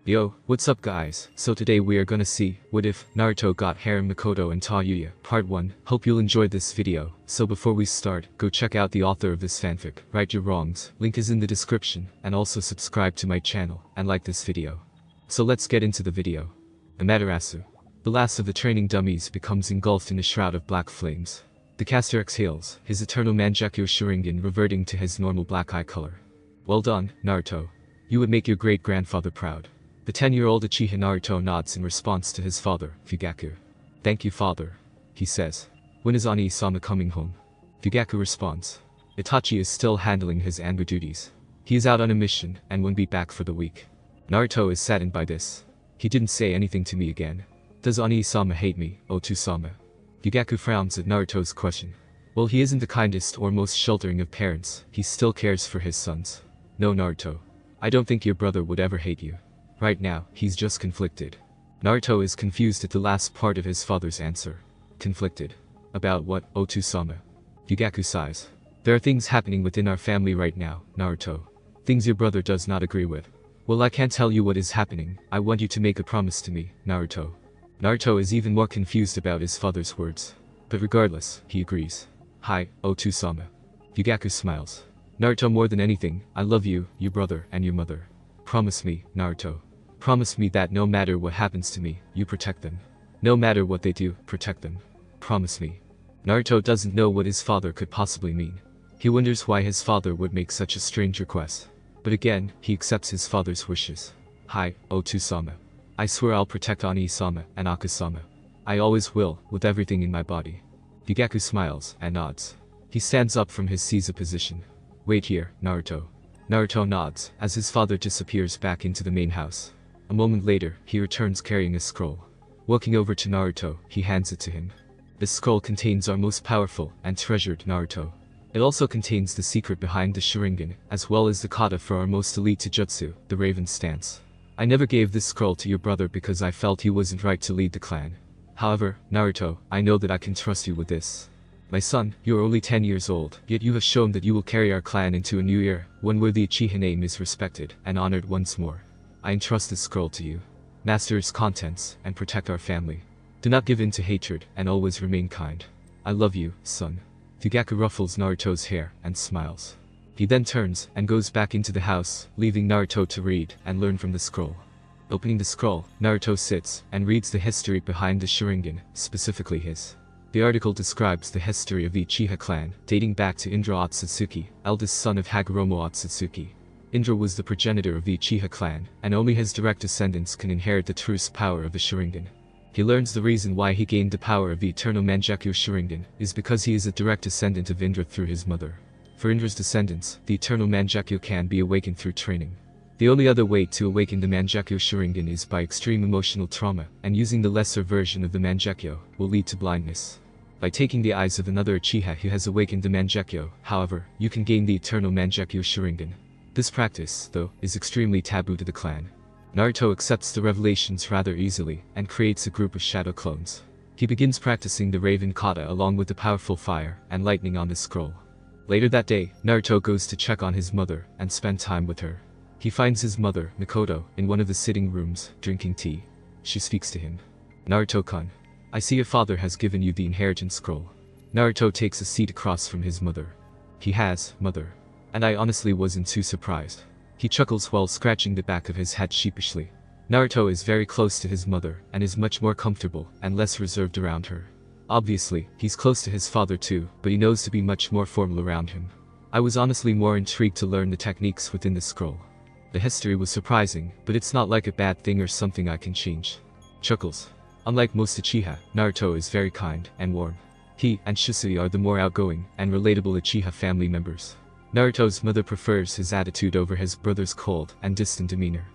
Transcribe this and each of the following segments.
Yo, what's up guys? So today we are gonna see, what if Naruto got harem Mikoto and Tayuya, part 1. Hope you'll enjoy this video. So before we start, go check out the author of this fanfic, Right Your Wrongs, link is in the description, and also subscribe to my channel, and like this video. So let's get into the video. Amaterasu. The last of the training dummies becomes engulfed in a shroud of black flames. The caster exhales, his eternal Mangekyou Sharingan reverting to his normal black eye color. Well done, Naruto. You would make your great-grandfather proud. The 10-year-old Uchiha Naruto nods in response to his father, Fugaku. Thank you father, he says. When is Oni-sama coming home? Fugaku responds. Itachi is still handling his Anbu duties. He is out on a mission and won't be back for the week. Naruto is saddened by this. He didn't say anything to me again. Does Oni-sama hate me, Otu-sama? Fugaku frowns at Naruto's question. Well, he isn't the kindest or most sheltering of parents, he still cares for his sons. No Naruto. I don't think your brother would ever hate you. Right now, he's just conflicted. Naruto is confused at the last part of his father's answer. Conflicted? About what, Otu-sama? Fugaku sighs. There are things happening within our family right now, Naruto. Things your brother does not agree with. Well, I can't tell you what is happening, I want you to make a promise to me, Naruto. Naruto is even more confused about his father's words. But regardless, he agrees. Hi, Otu-sama. Fugaku smiles. Naruto, more than anything, I love you, your brother, and your mother. Promise me, Naruto. Promise me that no matter what happens to me, you protect them. No matter what they do, protect them. Promise me. Naruto doesn't know what his father could possibly mean. He wonders why his father would make such a strange request. But again, he accepts his father's wishes. Hi, Otu-sama. I swear I'll protect Oni-sama and Aku-sama. I always will, with everything in my body. Fugaku smiles and nods. He stands up from his Caesar position. Wait here, Naruto. Naruto nods, as his father disappears back into the main house. A moment later, he returns carrying a scroll. Walking over to Naruto, he hands it to him. This scroll contains our most powerful and treasured Naruto. It also contains the secret behind the Sharingan, as well as the kata for our most elite Taijutsu, the Raven Stance. I never gave this scroll to your brother because I felt he wasn't right to lead the clan. However, Naruto, I know that I can trust you with this. My son, you are only 10 years old, yet you have shown that you will carry our clan into a new era, one where the Uchiha name is respected and honored once more. I entrust this scroll to you. Master its contents, and protect our family. Do not give in to hatred, and always remain kind. I love you, son. Fugaku ruffles Naruto's hair, and smiles. He then turns, and goes back into the house, leaving Naruto to read, and learn from the scroll. Opening the scroll, Naruto sits, and reads the history behind the Sharingan, specifically his. The article describes the history of the Uchiha clan, dating back to Indra Otsutsuki, eldest son of Hagoromo Otsutsuki. Indra was the progenitor of the Uchiha clan, and only his direct descendants can inherit the truest power of the Sharingan. He learns the reason why he gained the power of the eternal Mangekyou Sharingan is because he is a direct descendant of Indra through his mother. For Indra's descendants, the eternal Mangekyou can be awakened through training. The only other way to awaken the Mangekyou Sharingan is by extreme emotional trauma, and using the lesser version of the Mangekyou will lead to blindness. By taking the eyes of another Uchiha who has awakened the Mangekyou, however, you can gain the eternal Mangekyou Sharingan. This practice, though, is extremely taboo to the clan. Naruto accepts the revelations rather easily, and creates a group of shadow clones. He begins practicing the Raven Kata along with the powerful fire and lightning on the scroll. Later that day, Naruto goes to check on his mother, and spend time with her. He finds his mother, Mikoto, in one of the sitting rooms, drinking tea. She speaks to him. Naruto-kun. I see your father has given you the inheritance scroll. Naruto takes a seat across from his mother. He has, mother. And I honestly wasn't too surprised. He chuckles while scratching the back of his head sheepishly. Naruto is very close to his mother, and is much more comfortable and less reserved around her. Obviously, he's close to his father too, but he knows to be much more formal around him. I was honestly more intrigued to learn the techniques within the scroll. The history was surprising, but it's not like a bad thing or something I can change. Chuckles. Unlike most Uchiha, Naruto is very kind and warm. He and Shisui are the more outgoing and relatable Uchiha family members. Naruto's mother prefers his attitude over his brother's cold and distant demeanor.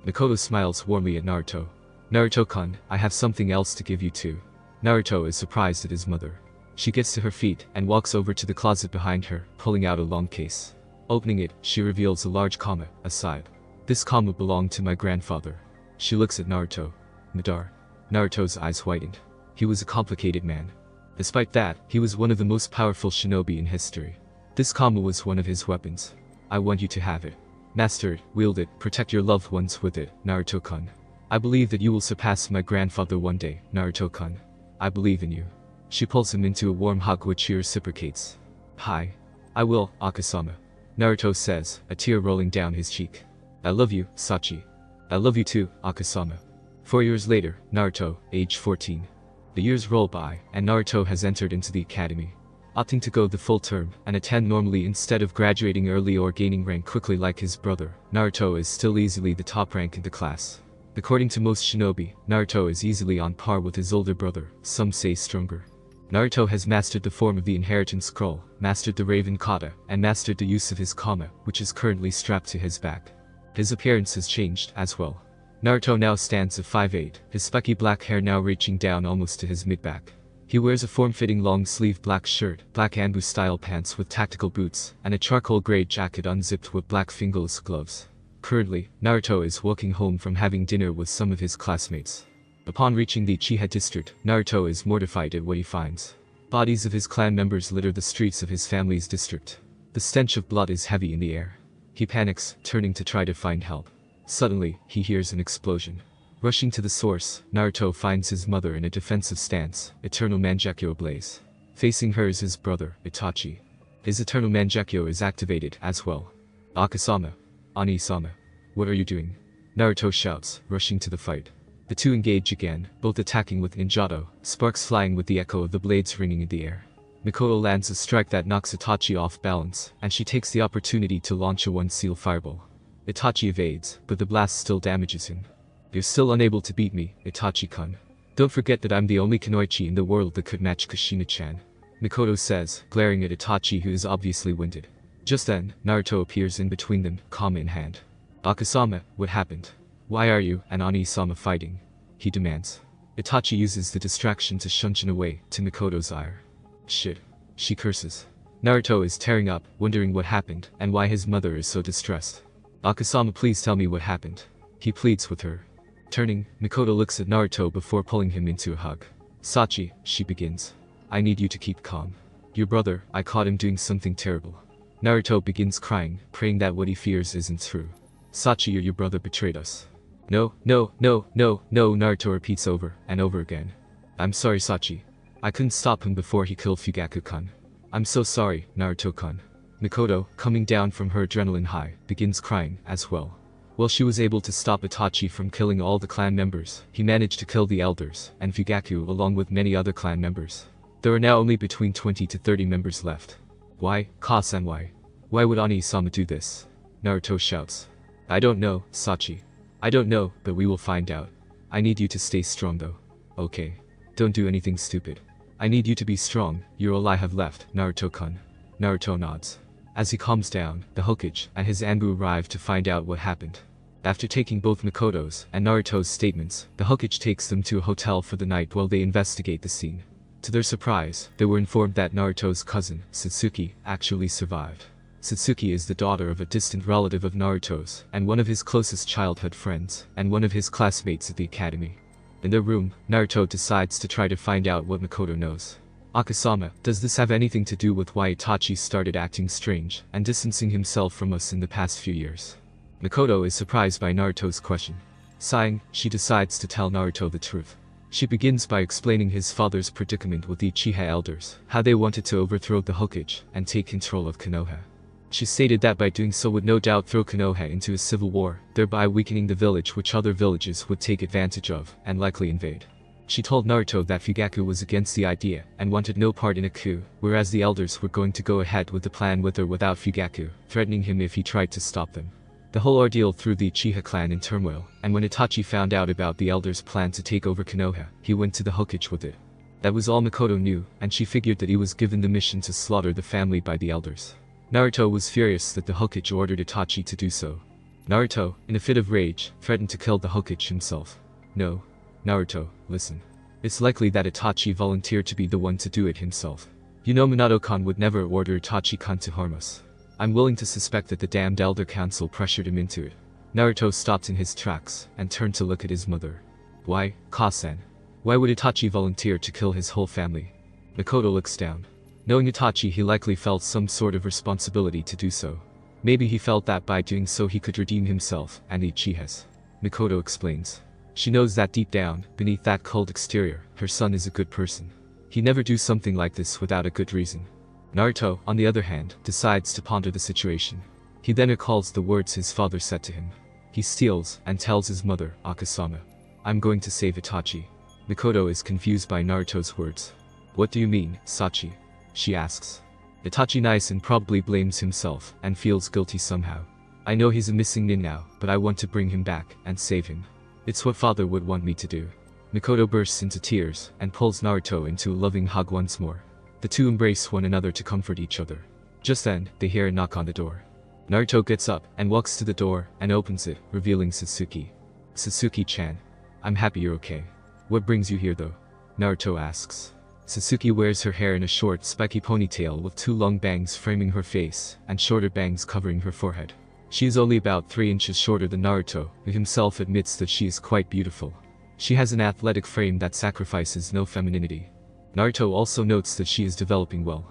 Mikoto smiles warmly at Naruto. Naruto-kun, I have something else to give you too. Naruto is surprised at his mother. She gets to her feet and walks over to the closet behind her, pulling out a long case. Opening it, she reveals a large kama, a scythe. This kama belonged to my grandfather. She looks at Naruto. Madara. Naruto's eyes widened. He was a complicated man. Despite that, he was one of the most powerful shinobi in history. This kama was one of his weapons. I want you to have it. Master it, wield it, protect your loved ones with it, Naruto-kun. I believe that you will surpass my grandfather one day, Naruto-kun. I believe in you. She pulls him into a warm hug which he reciprocates. Hi. I will, Akasama. Naruto says, a tear rolling down his cheek. I love you, Sachi. I love you too, Akasama. 4 years later, Naruto, age 14. The years roll by, and Naruto has entered into the academy. Opting to go the full term and attend normally instead of graduating early or gaining rank quickly like his brother, Naruto is still easily the top rank in the class. According to most shinobi, Naruto is easily on par with his older brother, some say stronger. Naruto has mastered the form of the inheritance scroll, mastered the Raven Kata, and mastered the use of his Kama, which is currently strapped to his back. His appearance has changed as well. Naruto now stands at 5'8", his spiky black hair now reaching down almost to his mid-back. He wears a form-fitting long-sleeved black shirt, black Anbu-style pants with tactical boots, and a charcoal gray jacket unzipped with black fingerless gloves. Currently, Naruto is walking home from having dinner with some of his classmates. Upon reaching the Uchiha district, Naruto is mortified at what he finds. Bodies of his clan members litter the streets of his family's district. The stench of blood is heavy in the air. He panics, turning to try to find help. Suddenly, he hears an explosion. Rushing to the source, Naruto finds his mother in a defensive stance, eternal Mangekyo ablaze. Facing her is his brother, Itachi. His eternal Mangekyo is activated as well. Akasama. Ani-sama. What are you doing? Naruto shouts, rushing to the fight. The two engage again, both attacking with ninjato, sparks flying with the echo of the blades ringing in the air. Mikoto lands a strike that knocks Itachi off balance, and she takes the opportunity to launch a one-seal fireball. Itachi evades, but the blast still damages him. You're still unable to beat me, Itachi-kun. Don't forget that I'm the only kunoichi in the world that could match Kushina-chan. Mikoto says, glaring at Itachi who is obviously winded. Just then, Naruto appears in between them, Kama in hand. Akasama, what happened? Why are you and Ani-sama fighting? He demands. Itachi uses the distraction to shunshin away, to Mikoto's ire. Shit. She curses. Naruto is tearing up, wondering what happened, and why his mother is so distressed. Akasama, please tell me what happened. He pleads with her. Turning, Mikoto looks at Naruto before pulling him into a hug. Sachi, she begins. I need you to keep calm. Your brother, I caught him doing something terrible. Naruto begins crying, praying that what he fears isn't true. Sachi, your brother betrayed us. No, Naruto repeats over and over again. I'm sorry, Sachi. I couldn't stop him before he killed Fugaku-kun. I'm so sorry, Naruto-kun. Mikoto, coming down from her adrenaline high, begins crying as well. While she was able to stop Itachi from killing all the clan members, he managed to kill the elders, and Fugaku along with many other clan members. There are now only between 20 to 30 members left. Why, Ka-san, why? Why would Ani-sama do this? Naruto shouts. I don't know, Sachi. I don't know, but we will find out. I need you to stay strong though. Okay. Don't do anything stupid. I need you to be strong, you're all I have left, Naruto-kun. Naruto nods. As he calms down, the Hokage and his Anbu arrive to find out what happened. After taking both Mikoto's and Naruto's statements, the Hokage takes them to a hotel for the night while they investigate the scene. To their surprise, they were informed that Naruto's cousin, Satsuki, actually survived. Satsuki is the daughter of a distant relative of Naruto's, and one of his closest childhood friends, and one of his classmates at the academy. In their room, Naruto decides to try to find out what Mikoto knows. Akasama, does this have anything to do with why Itachi started acting strange and distancing himself from us in the past few years? Mikoto is surprised by Naruto's question. Sighing, she decides to tell Naruto the truth. She begins by explaining his father's predicament with the Uchiha elders, how they wanted to overthrow the Hokage and take control of Konoha. She stated that by doing so would no doubt throw Konoha into a civil war, thereby weakening the village which other villages would take advantage of and likely invade. She told Naruto that Fugaku was against the idea and wanted no part in a coup, whereas the elders were going to go ahead with the plan with or without Fugaku, threatening him if he tried to stop them. The whole ordeal threw the Uchiha clan in turmoil, and when Itachi found out about the elders' plan to take over Konoha, he went to the Hokage with it. That was all Mikoto knew, and she figured that he was given the mission to slaughter the family by the elders. Naruto was furious that the Hokage ordered Itachi to do so. Naruto, in a fit of rage, threatened to kill the Hokage himself. No. Naruto, listen. It's likely that Itachi volunteered to be the one to do it himself. You know Minato-kan would never order Itachi-kan to harm us. I'm willing to suspect that the damned Elder Council pressured him into it. Naruto stopped in his tracks and turned to look at his mother. Why, Ka-san? Why would Itachi volunteer to kill his whole family? Mikoto looks down. Knowing Itachi, he likely felt some sort of responsibility to do so. Maybe he felt that by doing so he could redeem himself and the Uchihas. Mikoto explains. She knows that deep down, beneath that cold exterior, her son is a good person. He never do something like this without a good reason. Naruto, on the other hand, decides to ponder the situation. He then recalls the words his father said to him. He steals and tells his mother, Akasama, "I'm going to save Itachi." Mikoto is confused by Naruto's words. "What do you mean, Sachi?" she asks. Itachi nice and probably blames himself and feels guilty somehow. "I know he's a missing nin now, but I want to bring him back and save him. It's what father would want me to do." Mikoto bursts into tears and pulls Naruto into a loving hug once more. The two embrace one another to comfort each other. Just then, they hear a knock on the door. Naruto gets up and walks to the door and opens it, revealing Sasuke. "Sasuke-chan. I'm happy you're okay. What brings you here though?" Naruto asks. Sasuke wears her hair in a short, spiky ponytail with 2 long bangs framing her face and shorter bangs covering her forehead. She is only about 3 inches shorter than Naruto, who himself admits that she is quite beautiful. She has an athletic frame that sacrifices no femininity. Naruto also notes that she is developing well.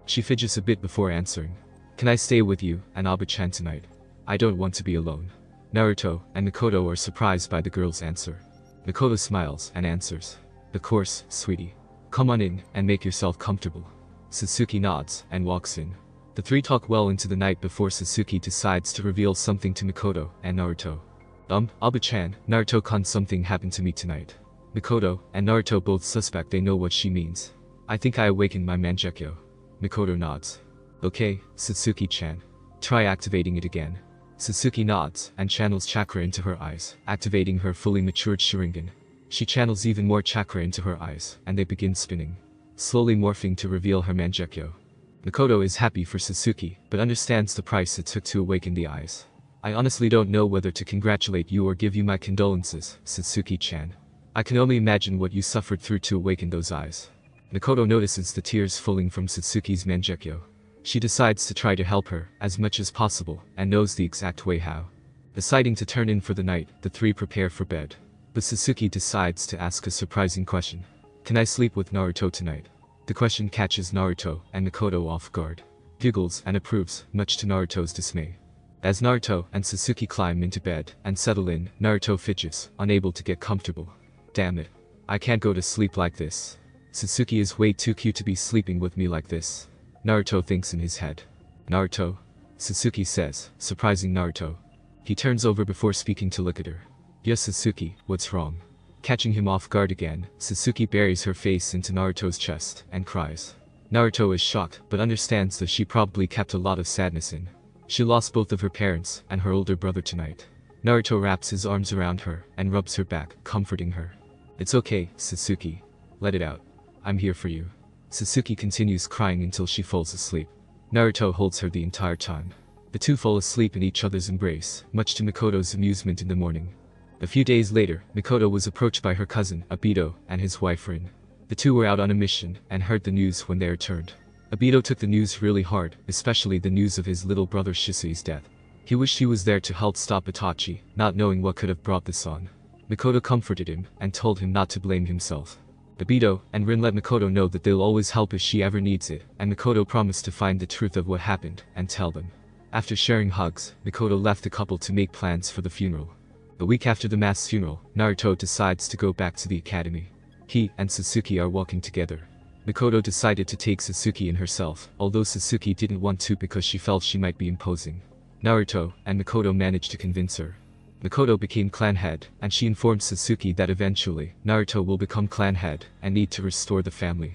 She fidgets a bit before answering. "Can I stay with you and Abu-chan tonight? I don't want to be alone." Naruto and Mikoto are surprised by the girl's answer. Mikoto smiles and answers. "Of course, sweetie. Come on in and make yourself comfortable." Sasuke nods and walks in. The three talk well into the night before Sasuke decides to reveal something to Mikoto and Naruto. Abu-chan, Naruto-kun, something happened to me tonight." Mikoto and Naruto both suspect they know what she means. "I think I awakened my Mangekyo." Mikoto nods. "Okay, Sasuke-chan. Try activating it again." Sasuke nods and channels chakra into her eyes, activating her fully matured Sharingan. She channels even more chakra into her eyes, and they begin spinning, slowly morphing to reveal her Mangekyo. Mikoto is happy for Sasuke, but understands the price it took to awaken the eyes. "I honestly don't know whether to congratulate you or give you my condolences, Sasuke-chan. I can only imagine what you suffered through to awaken those eyes." Mikoto notices the tears falling from Sasuke's Mangekyo. She decides to try to help her as much as possible and knows the exact way how. Deciding to turn in for the night, the three prepare for bed. But Sasuke decides to ask a surprising question. "Can I sleep with Naruto tonight?" The question catches Naruto and Mikoto off guard. Giggles and approves, much to Naruto's dismay. As Naruto and Sasuke climb into bed and settle in, Naruto fidgets, unable to get comfortable. "Damn it. I can't go to sleep like this. Sasuke is way too cute to be sleeping with me like this," Naruto thinks in his head. "Naruto?" Sasuke says, surprising Naruto. He turns over before speaking to look at her. "Yes, Sasuke, what's wrong?" Catching him off guard again, Sasuke buries her face into Naruto's chest and cries. Naruto is shocked but understands that she probably kept a lot of sadness in. She lost both of her parents and her older brother tonight. Naruto wraps his arms around her and rubs her back, comforting her. "It's okay, Sasuke. Let it out. I'm here for you." Sasuke continues crying until she falls asleep. Naruto holds her the entire time. The two fall asleep in each other's embrace, much to Mikoto's amusement in the morning. A few days later, Mikoto was approached by her cousin, Obito, and his wife Rin. The two were out on a mission and heard the news when they returned. Obito took the news really hard, especially the news of his little brother Shisui's death. He wished he was there to help stop Itachi, not knowing what could have brought this on. Mikoto comforted him and told him not to blame himself. Obito and Rin let Mikoto know that they'll always help if she ever needs it, and Mikoto promised to find the truth of what happened and tell them. After sharing hugs, Mikoto left the couple to make plans for the funeral. A week after the mass funeral, Naruto decides to go back to the academy. He and Sasuke are walking together. Mikoto decided to take Sasuke in herself, although Sasuke didn't want to because she felt she might be imposing. Naruto and Mikoto managed to convince her. Mikoto became clan head, and she informed Sasuke that eventually, Naruto will become clan head and need to restore the family.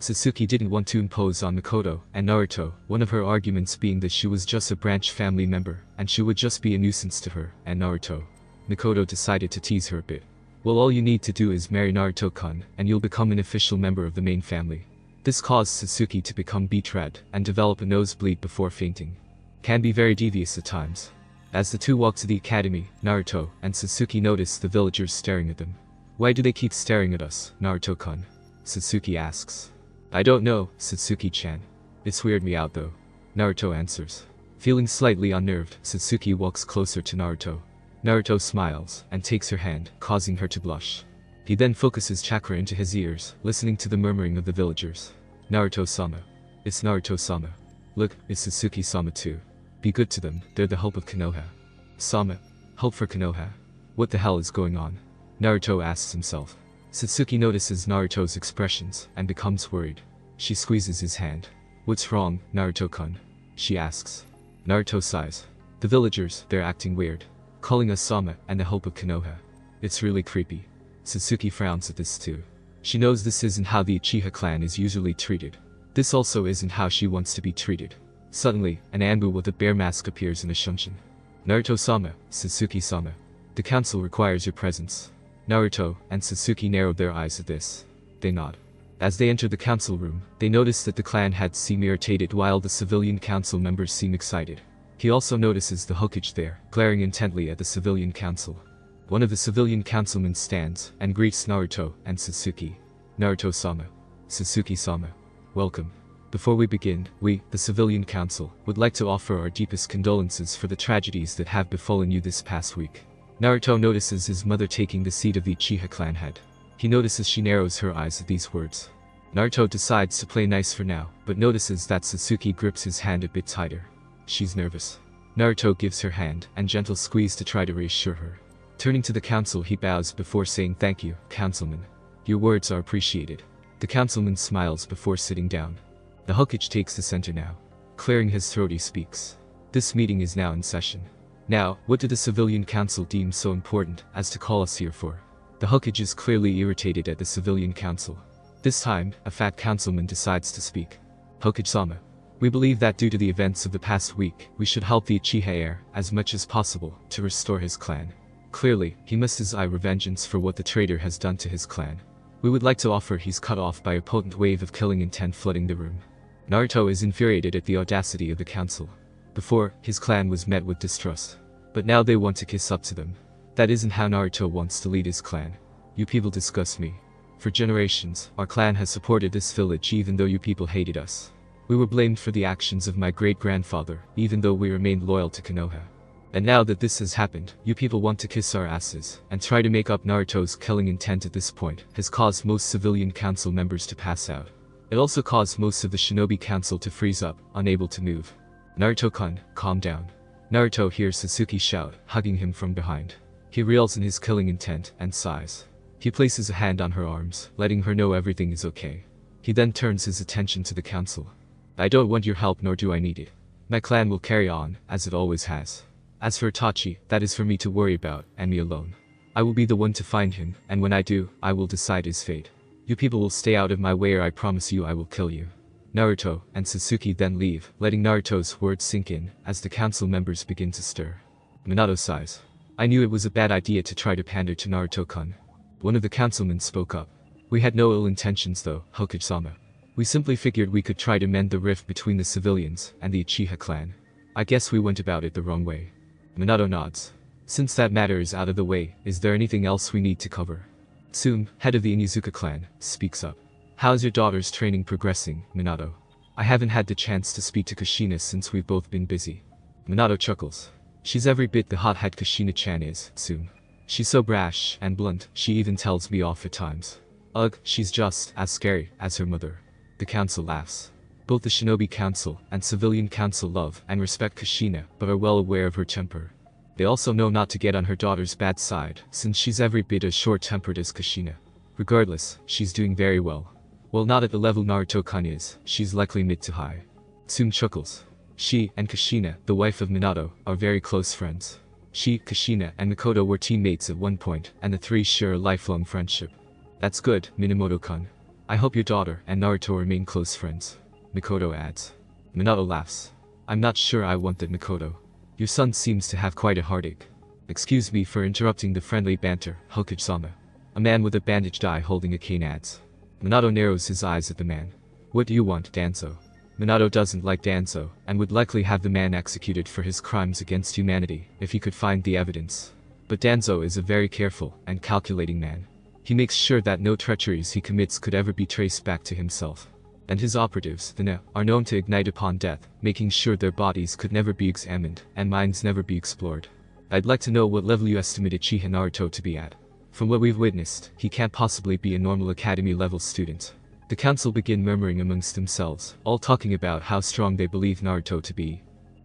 Sasuke didn't want to impose on Mikoto and Naruto, one of her arguments being that she was just a branch family member, and she would just be a nuisance to her and Naruto. Mikoto decided to tease her a bit. "Well, all you need to do is marry Naruto-kun, and you'll become an official member of the main family." This caused Sasuke to become beet red and develop a nosebleed before fainting. Can be very devious at times. As the two walk to the academy, Naruto and Sasuke notice the villagers staring at them. "Why do they keep staring at us, Naruto-kun?" Sasuke asks. "I don't know, Sasuke-chan. It's weirded me out though," Naruto answers. Feeling slightly unnerved, Sasuke walks closer to Naruto. Naruto smiles and takes her hand, causing her to blush. He then focuses chakra into his ears, listening to the murmuring of the villagers. "Naruto-sama. It's Naruto-sama. Look, it's Sasuke-sama too." Be good to them, they're the hope of Konoha. Sama. Hope for Konoha. What the hell is going on? Naruto asks himself. Satsuki notices Naruto's expressions and becomes worried. She squeezes his hand. What's wrong, Naruto-kun? She asks. Naruto sighs. The villagers, they're acting weird. Calling us Sama and the hope of Konoha. It's really creepy. Satsuki frowns at this too. She knows this isn't how the Uchiha clan is usually treated. This also isn't how she wants to be treated. Suddenly, an Anbu with a bear mask appears in a shunshin. Naruto-sama, Satsuki-sama. The council requires your presence. Naruto and Satsuki narrowed their eyes at this. They nod. As they enter the council room, they notice that the clan heads seem irritated while the civilian council members seem excited. He also notices the Hokage there, glaring intently at the civilian council. One of the civilian councilmen stands and greets Naruto and Satsuki. Naruto-sama. Satsuki-sama. Welcome. Before we begin, we, the civilian council, would like to offer our deepest condolences for the tragedies that have befallen you this past week. Naruto notices his mother taking the seat of the Uchiha clan head. He notices she narrows her eyes at these words. Naruto decides to play nice for now, but notices that Satsuki grips his hand a bit tighter. She's nervous. Naruto gives her hand and gentle squeeze to try to reassure her. Turning to the council, he bows before saying thank you, councilman. Your words are appreciated. The councilman smiles before sitting down. The Hokage takes the center now. Clearing his throat, he speaks. This meeting is now in session. Now, what did the civilian council deem so important as to call us here for? The Hokage is clearly irritated at the civilian council. This time, a fat councilman decides to speak. Hokage-sama. We believe that due to the events of the past week, we should help the Uchiha heir as much as possible to restore his clan. Clearly, he must desire vengeance for what the traitor has done to his clan. We would like to offer he's cut off by a potent wave of killing intent flooding the room. Naruto is infuriated at the audacity of the council. Before, his clan was met with distrust. But now they want to kiss up to them. That isn't how Naruto wants to lead his clan. You people disgust me. For generations, our clan has supported this village even though you people hated us. We were blamed for the actions of my great-grandfather, even though we remained loyal to Konoha. And now that this has happened, you people want to kiss our asses, and try to make up Naruto's killing intent at this point, has caused most civilian council members to pass out. It also caused most of the shinobi council to freeze up, unable to move. Naruto-kun, calm down. Naruto hears Satsuki shout, hugging him from behind. He reels in his killing intent, and sighs. He places a hand on her arms, letting her know everything is okay. He then turns his attention to the council. I don't want your help nor do I need it. My clan will carry on, as it always has. As for Itachi, that is for me to worry about, and me alone. I will be the one to find him, and when I do, I will decide his fate. You people will stay out of my way or I promise you I will kill you. Naruto and Satsuki then leave, letting Naruto's words sink in, as the council members begin to stir. Minato sighs. I knew it was a bad idea to try to pander to Naruto-kun. One of the councilmen spoke up. We had no ill intentions though, Hokage-sama. We simply figured we could try to mend the rift between the civilians and the Uchiha clan. I guess we went about it the wrong way. Minato nods. Since that matter is out of the way, is there anything else we need to cover? Tsume, head of the Inuzuka clan, speaks up. How's your daughter's training progressing, Minato? I haven't had the chance to speak to Kushina since we've both been busy. Minato chuckles. She's every bit the hothead Kushina-chan is, Tsume. She's so brash and blunt, she even tells me off at times. Ugh, she's just as scary as her mother. The council laughs. Both the Shinobi Council and Civilian Council love and respect Kushina, but are well aware of her temper. They also know not to get on her daughter's bad side, since she's every bit as short-tempered as Kushina. Regardless, she's doing very well. While not at the level Naruto-kun is, she's likely mid to high. Tsume chuckles. She and Kushina, the wife of Minato, are very close friends. She, Kushina, and Mikoto were teammates at one point, and the three share a lifelong friendship. That's good, Minamoto-kun. I hope your daughter and Naruto remain close friends. Mikoto adds. Minato laughs. I'm not sure I want that, Mikoto. Your son seems to have quite a heartache. Excuse me for interrupting the friendly banter, Hokage-sama. A man with a bandaged eye holding a cane adds. Minato narrows his eyes at the man. What do you want, Danzo? Minato doesn't like Danzo, and would likely have the man executed for his crimes against humanity, if he could find the evidence. But Danzo is a very careful and calculating man. He makes sure that no treacheries he commits could ever be traced back to himself. And his operatives, the Ne, are known to ignite upon death, making sure their bodies could never be examined, and minds never be explored. I'd like to know what level you estimate Uchiha Naruto to be at. From what we've witnessed, he can't possibly be a normal academy-level student. The council begin murmuring amongst themselves, all talking about how strong they believe Naruto to be.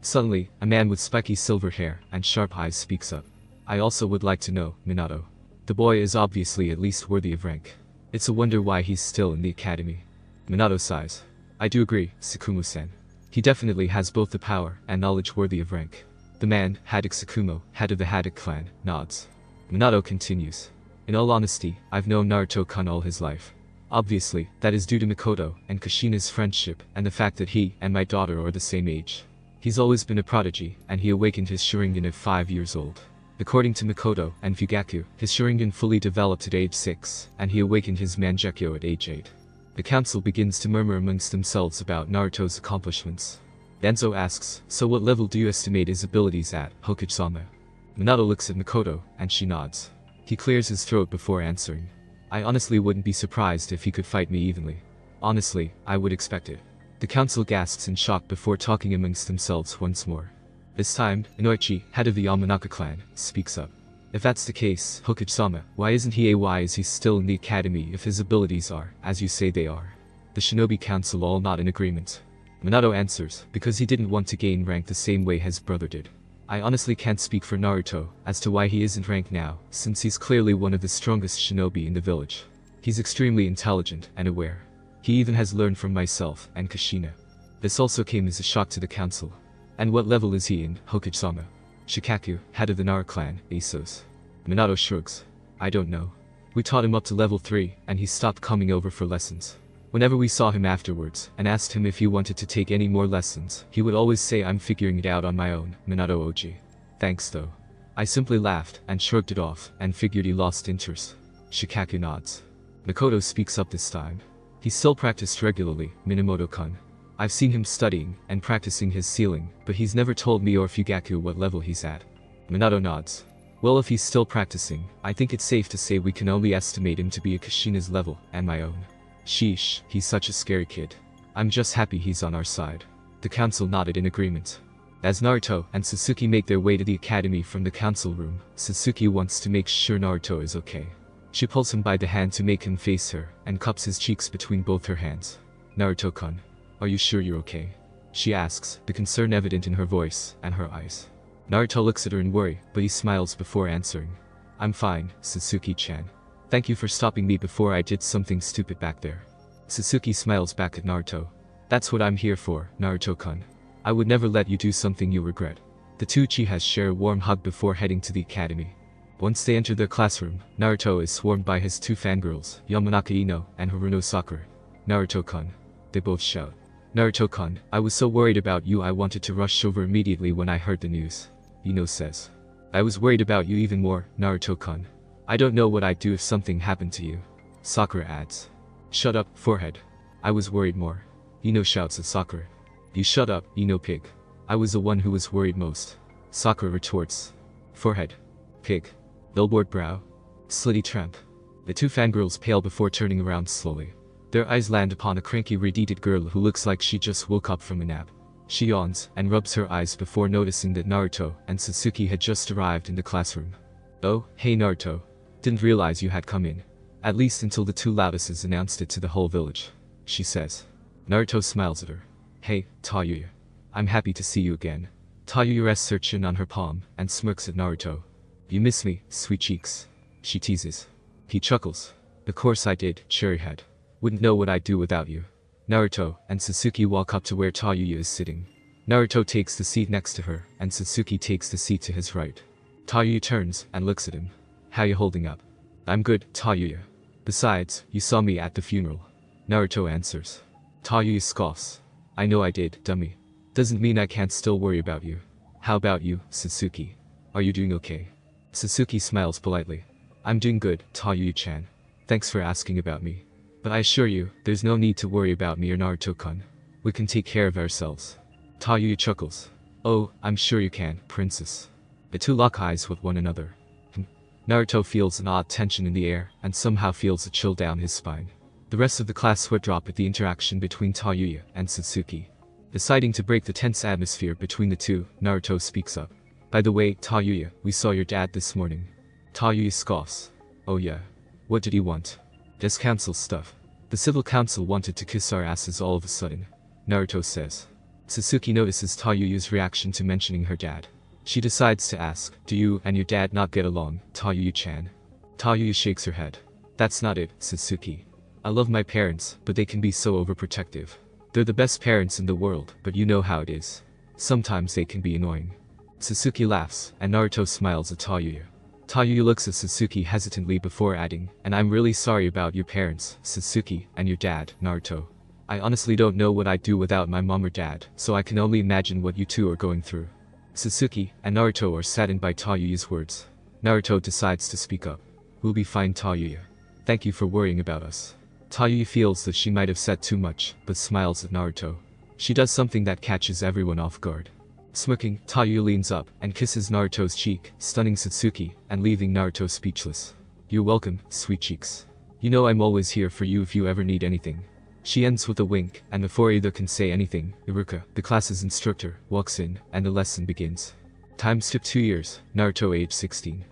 Suddenly, a man with spiky silver hair and sharp eyes speaks up. I also would like to know, Minato. The boy is obviously at least worthy of rank. It's a wonder why he's still in the academy. Minato sighs. I do agree, Tsukumo-san. He definitely has both the power and knowledge worthy of rank. The man, Haddock Tsukumo, head of the Haddock clan, nods. Minato continues. In all honesty, I've known Naruto-kun all his life. Obviously, that is due to Mikoto and Kushina's friendship and the fact that he and my daughter are the same age. He's always been a prodigy, and he awakened his Sharingan at 5 years old. According to Mikoto and Fugaku, his Sharingan fully developed at age 6, and he awakened his Mangekyo at age 8. The council begins to murmur amongst themselves about Naruto's accomplishments. Denzo asks, so what level do you estimate his abilities at, Hokage-sama? Minato looks at Mikoto, and she nods. He clears his throat before answering. I honestly wouldn't be surprised if he could fight me evenly. Honestly, I would expect it. The council gasps in shock before talking amongst themselves once more. This time, Inoichi, head of the Yamanaka clan, speaks up. If that's the case, Hokage-sama, why is he still in the academy if his abilities are, as you say they are? The shinobi council all not in agreement. Minato answers, because he didn't want to gain rank the same way his brother did. I honestly can't speak for Naruto as to why he isn't ranked now, since he's clearly one of the strongest shinobi in the village. He's extremely intelligent and aware. He even has learned from myself and Kushina. This also came as a shock to the council. And what level is he in, Hokage-sama? Shikaku, head of the Nara clan, ASOS. Minato shrugs. I don't know. We taught him up to level 3, and he stopped coming over for lessons. Whenever we saw him afterwards, and asked him if he wanted to take any more lessons, he would always say I'm figuring it out on my own, Minato Oji. Thanks though. I simply laughed, and shrugged it off, and figured he lost interest. Shikaku nods. Mikoto speaks up this time. He still practiced regularly, Minamoto-kun. I've seen him studying, and practicing his sealing, but he's never told me or Fugaku what level he's at. Minato nods. Well, if he's still practicing, I think it's safe to say we can only estimate him to be at Kushina's level, and my own. Sheesh, he's such a scary kid. I'm just happy he's on our side. The council nodded in agreement. As Naruto and Sasuke make their way to the academy from the council room, Sasuke wants to make sure Naruto is okay. She pulls him by the hand to make him face her, and cups his cheeks between both her hands. Naruto-kun, are you sure you're okay? She asks, the concern evident in her voice and her eyes. Naruto looks at her in worry, but he smiles before answering. I'm fine, Sasuke-chan. Thank you for stopping me before I did something stupid back there. Sasuke smiles back at Naruto. That's what I'm here for, Naruto-kun. I would never let you do something you regret. The two Uchihas share a warm hug before heading to the academy. Once they enter their classroom, Naruto is swarmed by his two fangirls, Yamanaka Ino and Haruno Sakura. Naruto-kun. They both shout. Naruto-kun, I was so worried about you I wanted to rush over immediately when I heard the news. Ino says. I was worried about you even more, Naruto-kun. I don't know what I'd do if something happened to you. Sakura adds. Shut up, forehead. I was worried more. Ino shouts at Sakura. You shut up, Ino pig. I was the one who was worried most. Sakura retorts. Forehead. Pig. Billboard brow. Slitty tramp. The two fangirls pale before turning around slowly. Their eyes land upon a cranky red-headed girl who looks like she just woke up from a nap. She yawns and rubs her eyes before noticing that Naruto and Sasuke had just arrived in the classroom. Oh, hey Naruto. Didn't realize you had come in. At least until the two loudesses announced it to the whole village. She says. Naruto smiles at her. Hey, Tayuya. I'm happy to see you again. Tayuya rests her chin on her palm and smirks at Naruto. You miss me, sweet cheeks. She teases. He chuckles. Of course I did, cherryhead. Wouldn't know what I'd do without you. Naruto and Sasuke walk up to where Tayuya is sitting. Naruto takes the seat next to her, and Sasuke takes the seat to his right. Tayuya turns and looks at him. How you holding up? I'm good, Tayuya. Besides, you saw me at the funeral. Naruto answers. Tayuya scoffs. I know I did, dummy. Doesn't mean I can't still worry about you. How about you, Sasuke? Are you doing okay? Sasuke smiles politely. I'm doing good, Tayuya-chan. Thanks for asking about me. But I assure you, there's no need to worry about me or Naruto-kun. We can take care of ourselves. Tayuya chuckles. Oh, I'm sure you can, princess. The two lock eyes with one another. Naruto feels an odd tension in the air, and somehow feels a chill down his spine. The rest of the class sweat drop at the interaction between Tayuya and Sasuke. Deciding to break the tense atmosphere between the two, Naruto speaks up. By the way, Tayuya, we saw your dad this morning. Tayuya scoffs. Oh yeah. What did he want? Just council stuff. The civil council wanted to kiss our asses all of a sudden. Naruto says. Sasuke notices Tayuya's reaction to mentioning her dad. She decides to ask, "Do you and your dad not get along, Tayuya-chan?" Tayuya shakes her head. "That's not it, Sasuke. I love my parents, but they can be so overprotective. They're the best parents in the world, but you know how it is. Sometimes they can be annoying." Sasuke laughs, and Naruto smiles at Tayuya. Tayuya looks at Sasuke hesitantly before adding, "And I'm really sorry about your parents, Sasuke, and your dad, Naruto. I honestly don't know what I'd do without my mom or dad, so I can only imagine what you two are going through." Sasuke and Naruto are saddened by Tayuya's words. Naruto decides to speak up. "We'll be fine, Tayuya. Thank you for worrying about us." Tayuya feels that she might have said too much, but smiles at Naruto. She does something that catches everyone off guard. Smirking, Tayuya leans up and kisses Naruto's cheek, stunning Sasuke and leaving Naruto speechless. "You're welcome, sweet cheeks. You know I'm always here for you if you ever need anything." She ends with a wink, and before either can say anything, Iruka, the class's instructor, walks in, and the lesson begins. Time skip 2 years, Naruto age 16.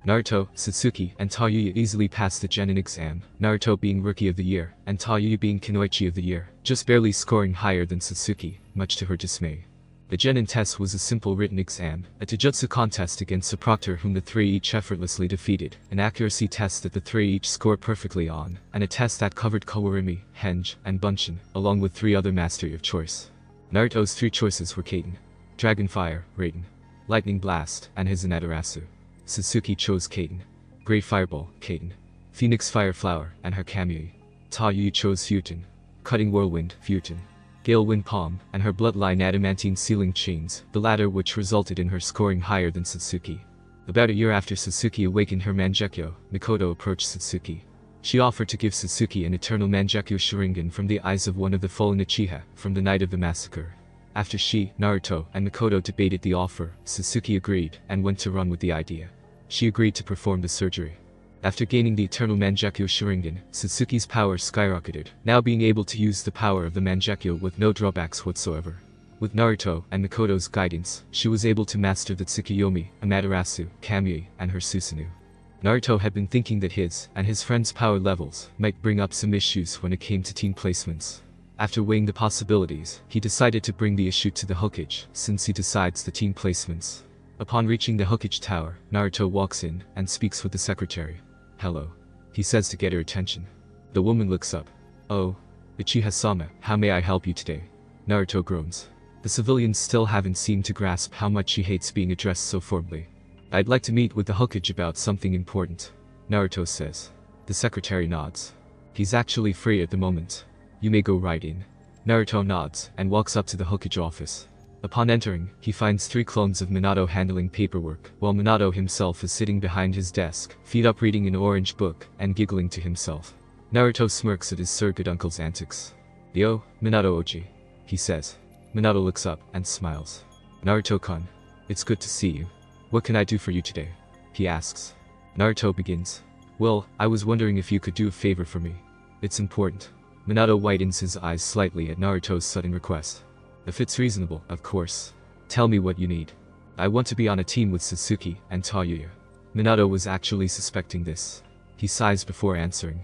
Naruto, Sasuke, and Tayuya easily passed the Genin exam, Naruto being Rookie of the Year, and Tayuya being Kunoichi of the Year, just barely scoring higher than Sasuke, much to her dismay. The Genin test was a simple written exam, a Taijutsu contest against a proctor whom the three each effortlessly defeated, an accuracy test that the three each scored perfectly on, and a test that covered Kawarimi, Henge, and Bunshin, along with 3 other mastery of choice. Naruto's 3 choices were Kaiten, Dragon Fire, Raiden, Lightning Blast, and his Amaterasu. Sasuke chose Kaiten, Great Fireball, Kaiten, Phoenix Fire Flower, and her Kamui. Tayuya chose Futen, Cutting Whirlwind, Futen, Gale Wind Palm, and her bloodline adamantine sealing chains, the latter which resulted in her scoring higher than Sasuke. About a year after Sasuke awakened her Mangekyo, Mikoto approached Sasuke. She offered to give Sasuke an eternal Mangekyo Sharingan from the eyes of one of the fallen Uchiha, from the night of the massacre. After she, Naruto, and Mikoto debated the offer, Sasuke agreed, and went to run with the idea. She agreed to perform the surgery. After gaining the eternal Mangekyo Sharingan, Sasuke's power skyrocketed, now being able to use the power of the Mangekyo with no drawbacks whatsoever. With Naruto and Mikoto's guidance, she was able to master the Tsukuyomi, Amaterasu, Kamui, and her Susanoo. Naruto had been thinking that his and his friends' power levels might bring up some issues when it came to team placements. After weighing the possibilities, he decided to bring the issue to the Hokage, since he decides the team placements. Upon reaching the Hokage tower, Naruto walks in and speaks with the secretary. "Hello," he says to get her attention. The woman looks up. "Oh, Uchiha-sama, how may I help you today?" Naruto groans. The civilians still haven't seemed to grasp how much he hates being addressed so formally. "I'd like to meet with the Hokage about something important," Naruto says. The secretary nods. "He's actually free at the moment. You may go right in." Naruto nods and walks up to the Hokage office. Upon entering, he finds 3 clones of Minato handling paperwork, while Minato himself is sitting behind his desk, feet up reading an orange book, and giggling to himself. Naruto smirks at his surrogate uncle's antics. "Yo, Minato-oji," he says. Minato looks up and smiles. "Naruto-kun, it's good to see you. What can I do for you today?" he asks. Naruto begins. "Well, I was wondering if you could do a favor for me. It's important." Minato widens his eyes slightly at Naruto's sudden request. "If it's reasonable, of course. Tell me what you need." "I want to be on a team with Sasuke and Tayuya." Minato was actually suspecting this. He sighs before answering.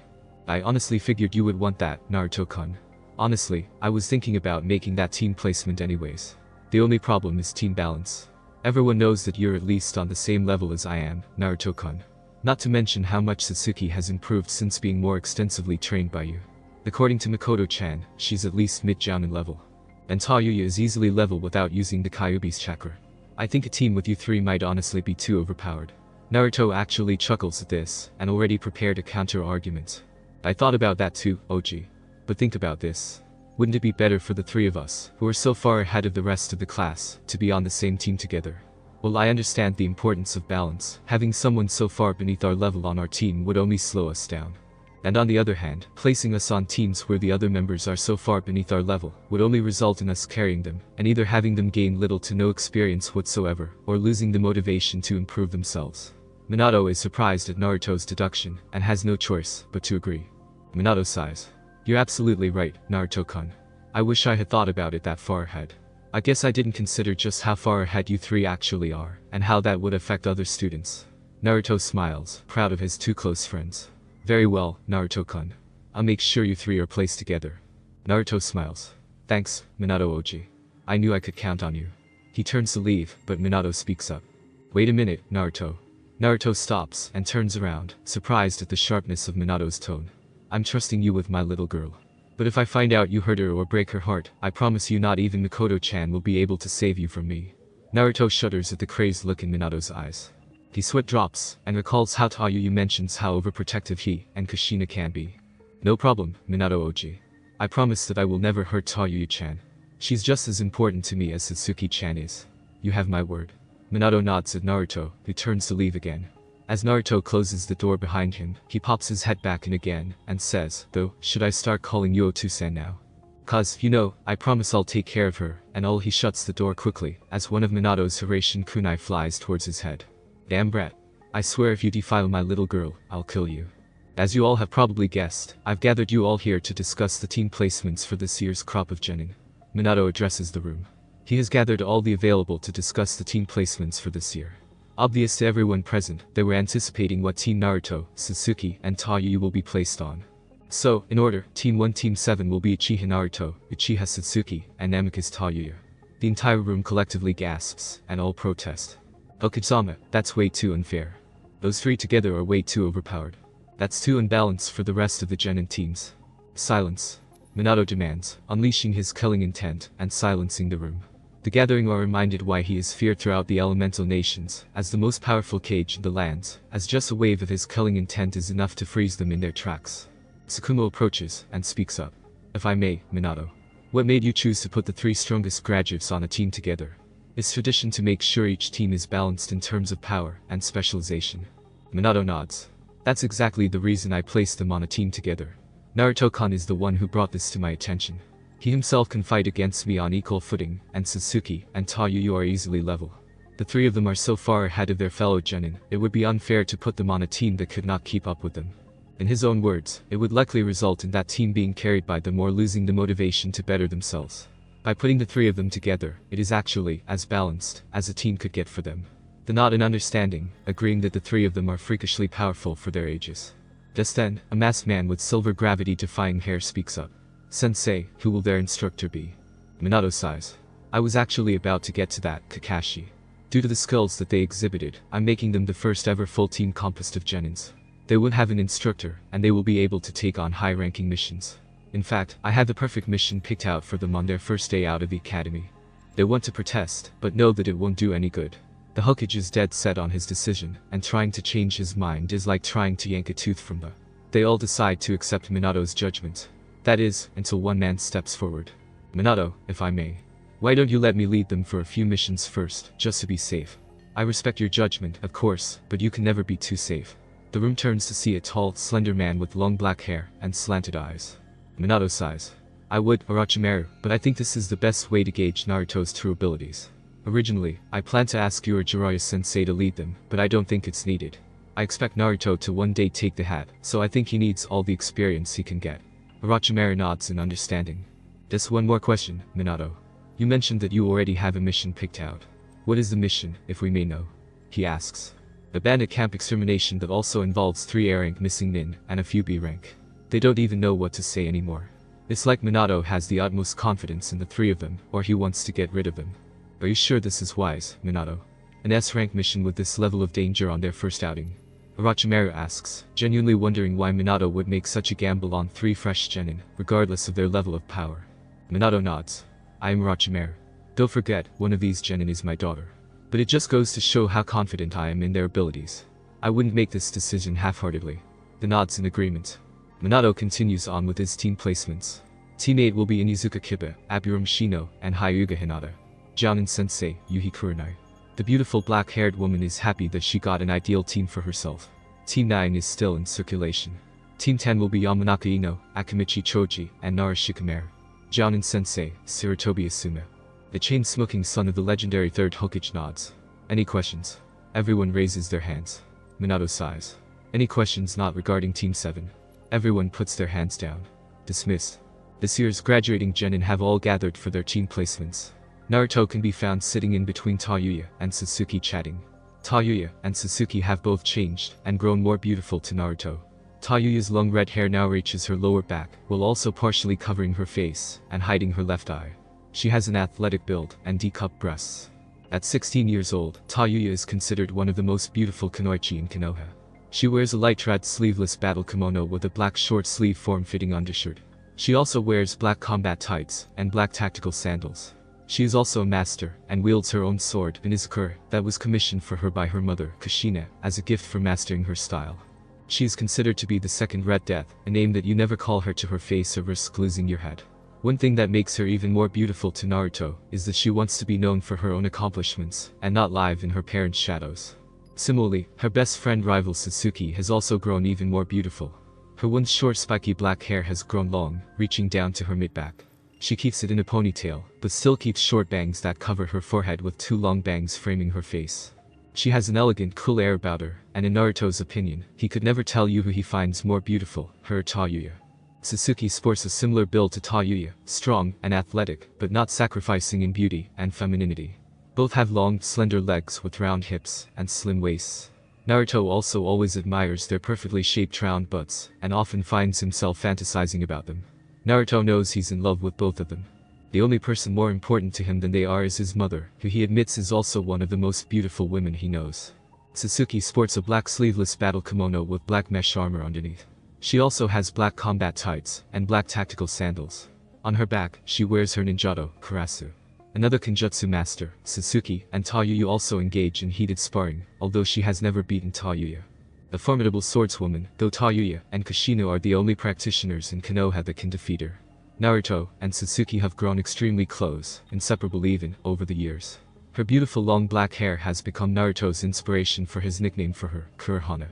"I honestly figured you would want that, Naruto-kun. Honestly, I was thinking about making that team placement anyways. The only problem is team balance. Everyone knows that you're at least on the same level as I am, Naruto-kun. Not to mention how much Sasuke has improved since being more extensively trained by you. According to Mikoto-chan, she's at least mid-jounin level. And Tayuya is easily level without using the Kyuubi's chakra. I think a team with you 3 might honestly be too overpowered." Naruto actually chuckles at this, and already prepared a counter-argument. "I thought about that too, Oji. But think about this. Wouldn't it be better for the 3 of us, who are so far ahead of the rest of the class, to be on the same team together? Well, I understand the importance of balance. Having someone so far beneath our level on our team would only slow us down. And on the other hand, placing us on teams where the other members are so far beneath our level would only result in us carrying them, and either having them gain little to no experience whatsoever, or losing the motivation to improve themselves." Minato is surprised at Naruto's deduction, and has no choice but to agree. Minato sighs. "You're absolutely right, Naruto-kun. I wish I had thought about it that far ahead. I guess I didn't consider just how far ahead you 3 actually are, and how that would affect other students." Naruto smiles, proud of his 2 close friends. "Very well, Naruto-kun. I'll make sure you 3 are placed together." Naruto smiles. "Thanks, Minato-oji." I knew I could count on you. He turns to leave, but Minato speaks up. Wait a minute, Naruto. Naruto stops and turns around, surprised at the sharpness of Minato's tone. I'm trusting you with my little girl. But if I find out you hurt her or break her heart, I promise you not even Mikoto-chan will be able to save you from me. Naruto shudders at the crazed look in Minato's eyes. His sweat drops, and recalls how Tayuya mentions how overprotective he and Kushina can be. No problem, Minato-oji. I promise that I will never hurt Tayuya-chan. She's just as important to me as Satsuki-chan is. You have my word. Minato nods at Naruto, who turns to leave again. As Naruto closes the door behind him, he pops his head back in again, and says, though, should I start calling you Otu-san now? Cause, you know, I promise I'll take care of her, and he shuts the door quickly, as one of Minato's Harashin kunai flies towards his head. Damn brat. I swear if you defile my little girl, I'll kill you. As you all have probably guessed, I've gathered you all here to discuss the team placements for this year's crop of Genin. Minato addresses the room. He has gathered all the available to discuss the team placements for this year. Obvious to everyone present, they were anticipating what Team Naruto, Sasuke, and Tayuya will be placed on. So, in order, Team 1 Team 7 will be Uchiha Naruto, Uchiha Satsuki, and Namikaze Tayuya. The entire room collectively gasps, and all protest. Okizama, that's way too unfair. Those three together are way too overpowered. That's too unbalanced for the rest of the Genin teams. Silence. Minato demands, unleashing his killing intent, and silencing the room. The gathering are reminded why he is feared throughout the elemental nations, as the most powerful cage in the lands, as just a wave of his killing intent is enough to freeze them in their tracks. Tsukumo approaches, and speaks up. If I may, Minato. What made you choose to put the three strongest graduates on a team together? It's tradition to make sure each team is balanced in terms of power and specialization. Minato nods. That's exactly the reason I placed them on a team together. Naruto-kan is the one who brought this to my attention. He himself can fight against me on equal footing, and Sasuke and Tayuya are easily level. The three of them are so far ahead of their fellow Genin, it would be unfair to put them on a team that could not keep up with them. In his own words, it would likely result in that team being carried by them or losing the motivation to better themselves. By putting the three of them together, it is actually as balanced as a team could get for them. They nod in understanding, agreeing that the three of them are freakishly powerful for their ages. Just then, a masked man with silver gravity-defying hair speaks up. Sensei, who will their instructor be? Minato sighs. I was actually about to get to that, Kakashi. Due to the skills that they exhibited, I'm making them the first ever full team composed of Genins. They will have an instructor, and they will be able to take on high-ranking missions. In fact, I had the perfect mission picked out for them on their first day out of the academy. They want to protest, but know that it won't do any good. The Hokage is dead set on his decision, and trying to change his mind is like trying to yank a tooth from the... They all decide to accept Minato's judgment. That is, until one man steps forward. Minato, if I may. Why don't you let me lead them for a few missions first, just to be safe? I respect your judgment, of course, but you can never be too safe. The room turns to see a tall, slender man with long black hair and slanted eyes. Minato sighs. I would, Orochimaru, but I think this is the best way to gauge Naruto's true abilities. Originally, I planned to ask your Jiraiya-sensei to lead them, but I don't think it's needed. I expect Naruto to one day take the hat, so I think he needs all the experience he can get. Orochimaru nods in understanding. Just one more question, Minato. You mentioned that you already have a mission picked out. What is the mission, if we may know? He asks. A bandit camp extermination that also involves 3 A-rank missing nin, and a few B-rank. They don't even know what to say anymore. It's like Minato has the utmost confidence in the 3 of them, or he wants to get rid of them. Are you sure this is wise, Minato? An S-rank mission with this level of danger on their first outing? Orochimaru asks, genuinely wondering why Minato would make such a gamble on 3 fresh Genin, regardless of their level of power. Minato nods. I am Orochimaru. Don't forget, one of these Genin is my daughter. But it just goes to show how confident I am in their abilities. I wouldn't make this decision half-heartedly. The nods in agreement. Minato continues on with his team placements. Team 8 will be Inizuka Kiba, Aburame Shino, and Hyuga Hinata. Jounin Sensei, Yuhi Kurenai. The beautiful black-haired woman is happy that she got an ideal team for herself. Team 9 is still in circulation. Team 10 will be Yamanaka Ino, Akimichi Choji, and Nara Shikamaru. Jounin Sensei, Sarutobi Asuma. The chain-smoking son of the legendary 3rd Hokage nods. Any questions? Everyone raises their hands. Minato sighs. Any questions not regarding Team 7? Everyone puts their hands down. Dismissed. This year's graduating Genin have all gathered for their team placements. Naruto can be found sitting in between Tayuya and Sasuke chatting. Tayuya and Sasuke have both changed and grown more beautiful to Naruto. Tayuya's long red hair now reaches her lower back, while also partially covering her face and hiding her left eye. She has an athletic build and D-cup breasts. At 16 years old, Tayuya is considered one of the most beautiful kunoichi in Konoha. She wears a light red sleeveless battle kimono with a black short sleeve form-fitting undershirt. She also wears black combat tights and black tactical sandals. She is also a master and wields her own sword, an izukure, that was commissioned for her by her mother, Kushina, as a gift for mastering her style. She is considered to be the second Red Death, a name that you never call her to her face or risk losing your head. One thing that makes her even more beautiful to Naruto is that she wants to be known for her own accomplishments and not live in her parents' shadows. Similarly, her best friend rival Sasuke has also grown even more beautiful. Her once short spiky black hair has grown long, reaching down to her mid-back. She keeps it in a ponytail, but still keeps short bangs that cover her forehead with two long bangs framing her face. She has an elegant, cool air about her, and in Naruto's opinion, he could never tell you who he finds more beautiful, her or Tayuya. Sasuke sports a similar build to Tayuya, strong and athletic, but not sacrificing in beauty and femininity. Both have long, slender legs with round hips and slim waists. Naruto also always admires their perfectly shaped round butts, and often finds himself fantasizing about them. Naruto knows he's in love with both of them. The only person more important to him than they are is his mother, who he admits is also one of the most beautiful women he knows. Sasuke sports a black sleeveless battle kimono with black mesh armor underneath. She also has black combat tights and black tactical sandals. On her back, she wears her ninjato, karasu. Another Kenjutsu master, Sasuke, and Tayuya also engage in heated sparring, although she has never beaten Tayuya. A formidable swordswoman, though Tayuya and Kushina are the only practitioners in Konoha that can defeat her. Naruto and Sasuke have grown extremely close, inseparable even, over the years. Her beautiful long black hair has become Naruto's inspiration for his nickname for her, Kurohana.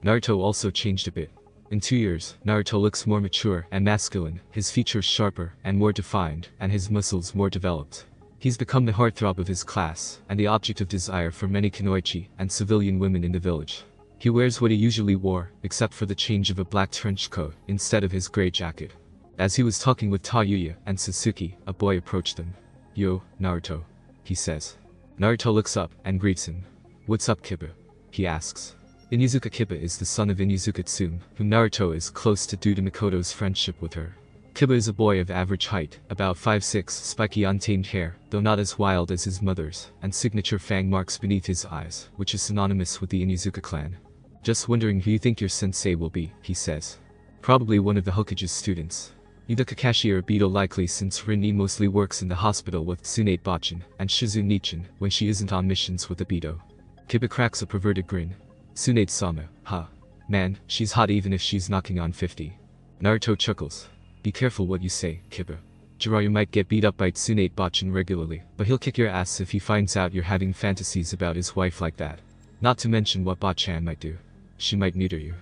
Naruto also changed a bit. In 2 years, Naruto looks more mature and masculine, his features sharper and more defined, and his muscles more developed. He's become the heartthrob of his class, and the object of desire for many kunoichi and civilian women in the village. He wears what he usually wore, except for the change of a black trench coat, instead of his gray jacket. As he was talking with Tayuya and Sasuke, a boy approached them. "Yo, Naruto," he says. Naruto looks up and greets him. "What's up, Kiba?" he asks. Inizuka Kiba is the son of Inizuka Tsume, whom Naruto is close to due to Mikoto's friendship with her. Kiba is a boy of average height, about 5'6", spiky untamed hair, though not as wild as his mother's, and signature fang marks beneath his eyes, which is synonymous with the Inizuka clan. "Just wondering who you think your sensei will be," he says. "Probably one of the Hokage's students. Either Kakashi or Beto, likely, since Rin mostly works in the hospital with Tsunade Bachin and Shizu Nichin when she isn't on missions with the Beto." Kiba cracks a perverted grin. "Tsunade-sama, huh? Man, she's hot even if she's knocking on 50. Naruto chuckles. "Be careful what you say, Kiba. Jiraiya might get beat up by Tsunade Bachin regularly, but he'll kick your ass if he finds out you're having fantasies about his wife like that. Not to mention what Bachan might do. She might neuter you."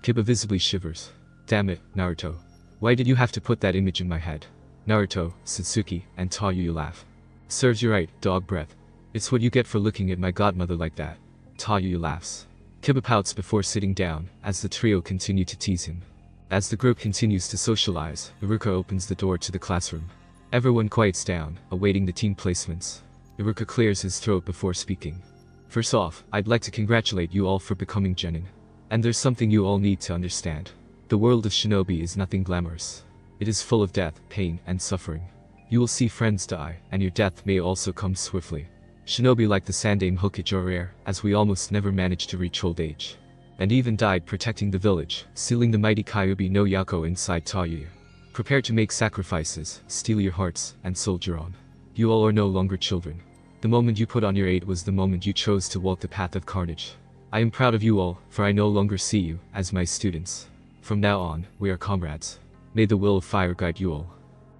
Kiba visibly shivers. "Damn it, Naruto. Why did you have to put that image in my head?" Naruto, Sasuke, and Tayuya laugh. "Serves you right, dog breath. It's what you get for looking at my godmother like that." Tayuya laughs. Kiba pouts before sitting down, as the trio continue to tease him. As the group continues to socialize, Iruka opens the door to the classroom. Everyone quiets down, awaiting the team placements. Iruka clears his throat before speaking. "First off, I'd like to congratulate you all for becoming Genin. And there's something you all need to understand. The world of shinobi is nothing glamorous. It is full of death, pain, and suffering. You will see friends die, and your death may also come swiftly. Shinobi like the Sandaime Hokage are rare, as we almost never manage to reach old age. And even died protecting the village, sealing the mighty Kyuubi no Yako inside Tayuya. Prepare to make sacrifices, steal your hearts, and soldier on. You all are no longer children. The moment you put on your 8 was the moment you chose to walk the path of carnage. I am proud of you all, for I no longer see you as my students. From now on, we are comrades. May the will of fire guide you all."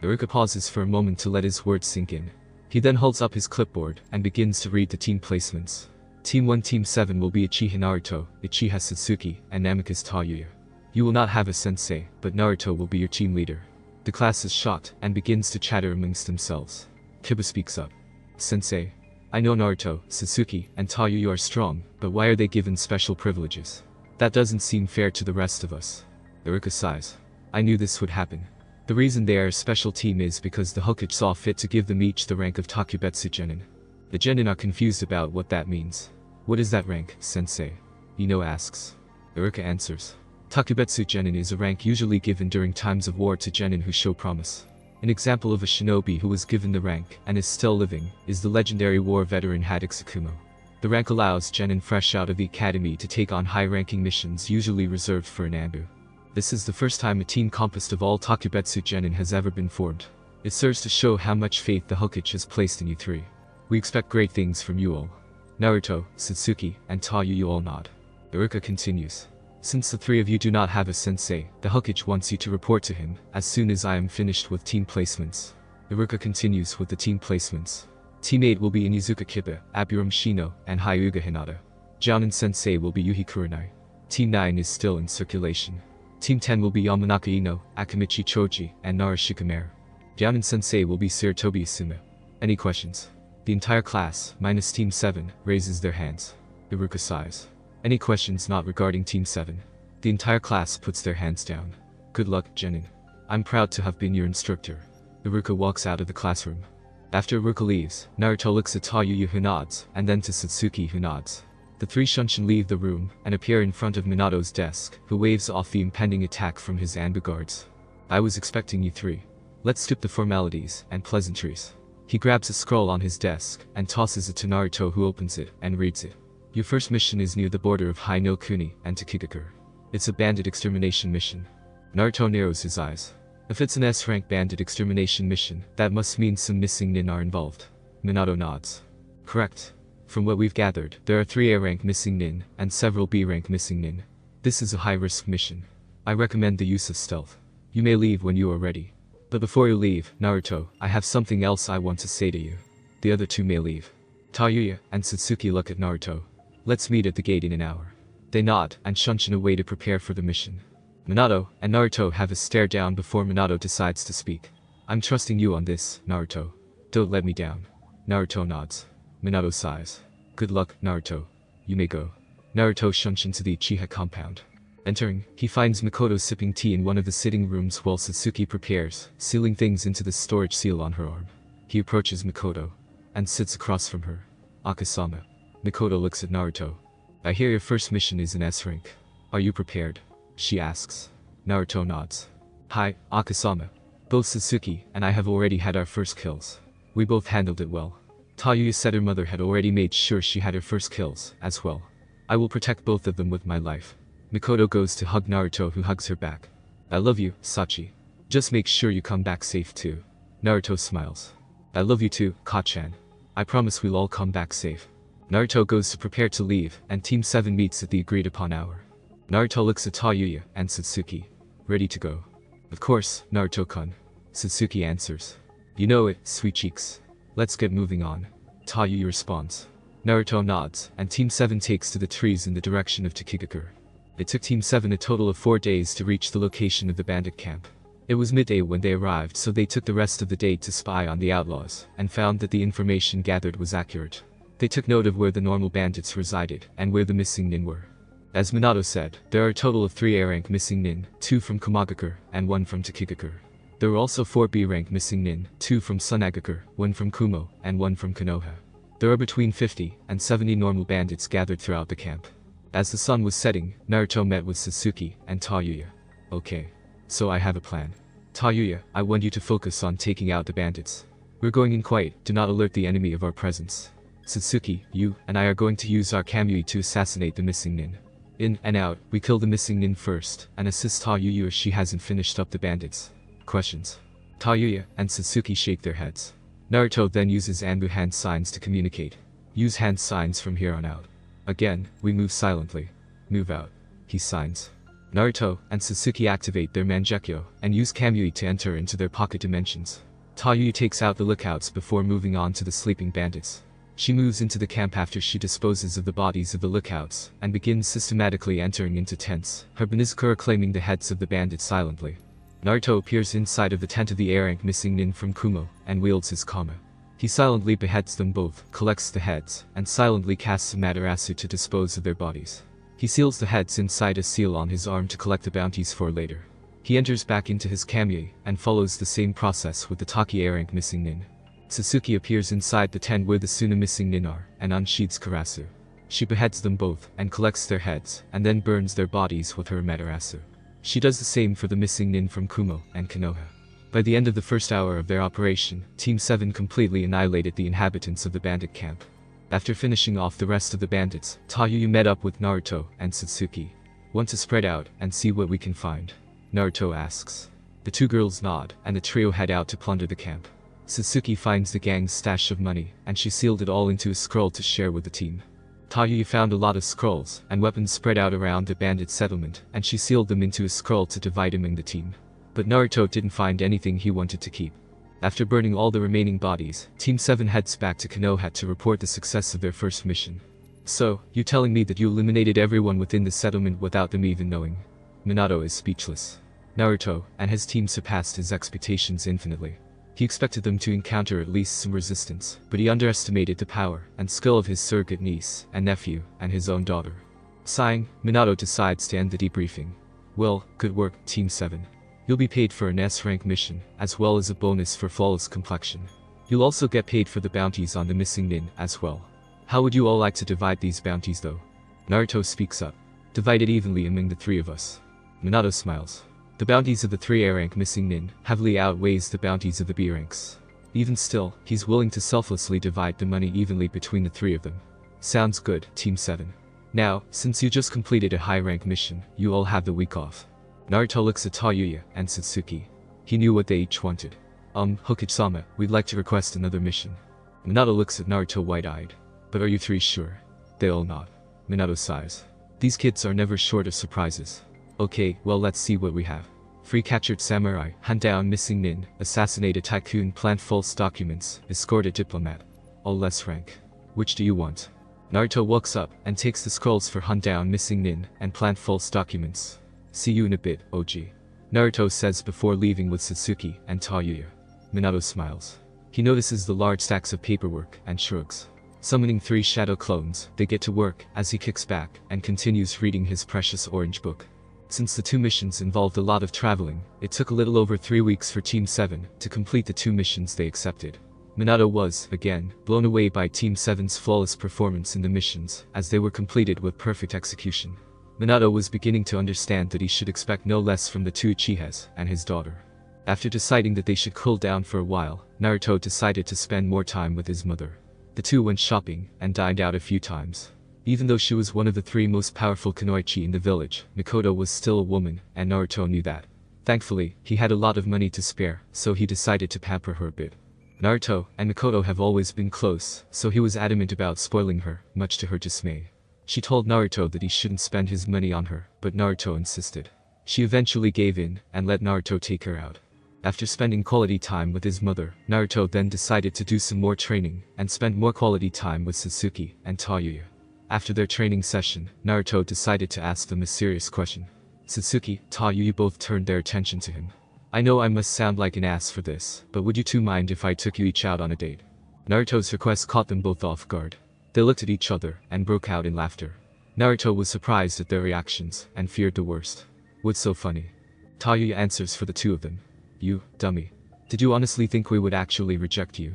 Iruka pauses for a moment to let his words sink in. He then holds up his clipboard and begins to read the team placements. Team 1 Team 7 will be Uchiha Naruto, Uchiha Sasuke, and Namikaze Tayuya. You will not have a sensei, but Naruto will be your team leader. The class is shocked and begins to chatter amongst themselves. Kiba speaks up. "Sensei, I know Naruto, Sasuke, and Tayuya are strong, but why are they given special privileges? That doesn't seem fair to the rest of us." Iruka sighs. "I knew this would happen. The reason they are a special team is because the Hokage saw fit to give them each the rank of Takubetsu Genin. The Genin are confused about what that means." "What is that rank, sensei?" Ino asks. Iruka answers. "Takubetsu Genin is a rank usually given during times of war to Genin who show promise. An example of a shinobi who was given the rank, and is still living, is the legendary war veteran Hadexakumo. The rank allows Genin fresh out of the academy to take on high-ranking missions usually reserved for an Anbu. This is the first time a team composed of all Takubetsu Genin has ever been formed. It serves to show how much faith the Hokage has placed in you three. We expect great things from you all. Naruto, Satsuki, and Tayuya all nod. Iruka continues. Since the three of you do not have a sensei, the Hokage wants you to report to him, as soon as I am finished with team placements. Iruka continues with the team placements. Team 8 will be Inizuka Kiba, Aburame Shino, and Hyuga Hinata. Jounin Sensei will be Yuhi Kurenai. Team 9 is still in circulation. Team 10 will be Yamanaka Ino, Akamichi Choji, and Nara Shikamaru. Jounin Sensei will be Sarutobi Asuma. Any questions? The entire class, minus Team 7, raises their hands. Iruka sighs. Any questions not regarding Team 7? The entire class puts their hands down. Good luck, Genin. I'm proud to have been your instructor. Iruka walks out of the classroom. After Iruka leaves, Naruto looks at Tayuya who nods, and then to Satsuki who nods. The three Shunshin leave the room, and appear in front of Minato's desk, who waves off the impending attack from his Anbu guards. I was expecting you three. Let's skip the formalities and pleasantries. He grabs a scroll on his desk, and tosses it to Naruto who opens it, and reads it. Your first mission is near the border of Hai no Kuni and Takigakure. It's a bandit extermination mission. Naruto narrows his eyes. If it's an S-rank bandit extermination mission, that must mean some missing nin are involved. Minato nods. Correct. From what we've gathered, there are 3 A-rank missing nin, and several B-rank missing nin. This is a high-risk mission. I recommend the use of stealth. You may leave when you are ready. But before you leave, Naruto, I have something else I want to say to you. The other 2 may leave. Tayuya and Satsuki look at Naruto. Let's meet at the gate in an hour. They nod, and Shunshin away to prepare for the mission. Minato and Naruto have a stare down before Minato decides to speak. I'm trusting you on this, Naruto. Don't let me down. Naruto nods. Minato sighs. Good luck, Naruto. You may go. Naruto Shunshin to the Uchiha compound. Entering, he finds Mikoto sipping tea in one of the sitting rooms while Satsuki prepares, sealing things into the storage seal on her arm. He approaches Mikoto, and sits across from her. Akasama. Mikoto looks at Naruto. I hear your first mission is in S-rank. Are you prepared? She asks. Naruto nods. Hi, Akasama. Both Satsuki and I have already had our first kills. We both handled it well. Tayuya said her mother had already made sure she had her first kills, as well. I will protect both of them with my life. Mikoto goes to hug Naruto who hugs her back. I love you, Sachi. Just make sure you come back safe too. Naruto smiles. I love you too, Kachan. I promise we'll all come back safe. Naruto goes to prepare to leave, and Team 7 meets at the agreed upon hour. Naruto looks at Tayuya and Satsuki. Ready to go. Of course, Naruto-kun. Satsuki answers. You know it, sweet cheeks. Let's get moving on. Tayuya responds. Naruto nods, and Team 7 takes to the trees in the direction of Takigakure. It took Team 7 a total of 4 days to reach the location of the bandit camp. It was midday when they arrived, so they took the rest of the day to spy on the outlaws, and found that the information gathered was accurate. They took note of where the normal bandits resided, and where the missing nin were. As Minato said, there are a total of 3 A-rank missing nin, 2 from Komagakure, and 1 from Takigakure. There were also 4 B-rank missing nin, 2 from Sunagakure, 1 from Kumo, and 1 from Konoha. There are between 50 and 70 normal bandits gathered throughout the camp. As the sun was setting, Naruto met with Satsuki and Tayuya. Okay. So I have a plan. Tayuya, I want you to focus on taking out the bandits. We're going in quiet, do not alert the enemy of our presence. Satsuki, you and I are going to use our kamui to assassinate the missing nin. In and out, we kill the missing nin first, and assist Tayuya as she hasn't finished up the bandits. Questions? Tayuya and Satsuki shake their heads. Naruto then uses Anbu hand signs to communicate. Use hand signs from here on out. Again, we move silently. Move out. He signs. Naruto and Satsuki activate their Mangekyo, and use kamui to enter into their pocket dimensions. Tayuya takes out the lookouts before moving on to the sleeping bandits. She moves into the camp after she disposes of the bodies of the lookouts, and begins systematically entering into tents, her Banizakura claiming the heads of the bandits silently. Naruto appears inside of the tent of the A-rank missing nin from Kumo, and wields his kama. He silently beheads them both, collects the heads, and silently casts Amaterasu to dispose of their bodies. He seals the heads inside a seal on his arm to collect the bounties for later. He enters back into his kamui, and follows the same process with the Taki A-rank missing nin. Satsuki appears inside the tent where the Suna missing nin are, and unsheathes Karasu. She beheads them both, and collects their heads, and then burns their bodies with her Amaterasu. She does the same for the missing nin from Kumo and Konoha. By the end of the first hour of their operation, Team 7 completely annihilated the inhabitants of the bandit camp. After finishing off the rest of the bandits, Tayuya met up with Naruto and Satsuki. Want to spread out and see what we can find? Naruto asks. The two girls nod, and the trio head out to plunder the camp. Satsuki finds the gang's stash of money, and she sealed it all into a scroll to share with the team. Tayuya found a lot of scrolls and weapons spread out around the bandit settlement, and she sealed them into a scroll to divide among the team. But Naruto didn't find anything he wanted to keep. After burning all the remaining bodies, Team 7 heads back to Konoha to report the success of their first mission. So, you telling me that you eliminated everyone within the settlement without them even knowing? Minato is speechless. Naruto and his team surpassed his expectations infinitely. He expected them to encounter at least some resistance, but he underestimated the power and skill of his surrogate niece and nephew and his own daughter. Sighing, Minato decides to end the debriefing. Well, good work, Team 7. You'll be paid for an S-rank mission, as well as a bonus for flawless complexion. You'll also get paid for the bounties on the missing nin as well. How would you all like to divide these bounties though? Naruto speaks up. Divide it evenly among the three of us. Minato smiles. The bounties of the 3 A-rank missing nin heavily outweighs the bounties of the B ranks. Even still, he's willing to selflessly divide the money evenly between the 3 of them. Sounds good, Team 7. Now, since you just completed a high-rank mission, you all have the week off. Naruto looks at Tayuya and Satsuki. He knew what they each wanted. Hokage-sama, we'd like to request another mission. Minato looks at Naruto wide-eyed. But are you 3 sure? They all nod. Minato sighs. These kids are never short of surprises. Okay, well let's see what we have. Free captured samurai, hunt down missing nin, assassinate a tycoon, plant false documents, escort a diplomat. All less rank. Which do you want? Naruto walks up and takes the scrolls for hunt down missing nin and plant false documents. See you in a bit, OG. Naruto says before leaving with Satsuki and Tayuya. Minato smiles. He notices the large stacks of paperwork and shrugs. Summoning 3 shadow clones, they get to work as he kicks back and continues reading his precious orange book. Since the 2 missions involved a lot of traveling, it took a little over 3 weeks for Team 7 to complete the 2 missions they accepted. Minato was, again, blown away by Team 7's flawless performance in the missions, as they were completed with perfect execution. Minato was beginning to understand that he should expect no less from the 2 Uchihas and his daughter. After deciding that they should cool down for a while, Naruto decided to spend more time with his mother. The 2 went shopping and dined out a few times. Even though she was one of the 3 most powerful kunoichi in the village, Mikoto was still a woman, and Naruto knew that. Thankfully, he had a lot of money to spare, so he decided to pamper her a bit. Naruto and Mikoto have always been close, so he was adamant about spoiling her, much to her dismay. She told Naruto that he shouldn't spend his money on her, but Naruto insisted. She eventually gave in and let Naruto take her out. After spending quality time with his mother, Naruto then decided to do some more training and spend more quality time with Satsuki and Tayuya. After their training session, Naruto decided to ask them a serious question. Satsuki, Tayuya both turned their attention to him. I know I must sound like an ass for this, but would you 2 mind if I took you each out on a date? Naruto's request caught them both off guard. They looked at each other and broke out in laughter. Naruto was surprised at their reactions and feared the worst. What's so funny? Tayuya answers for the 2 of them. You, dummy. Did you honestly think we would actually reject you?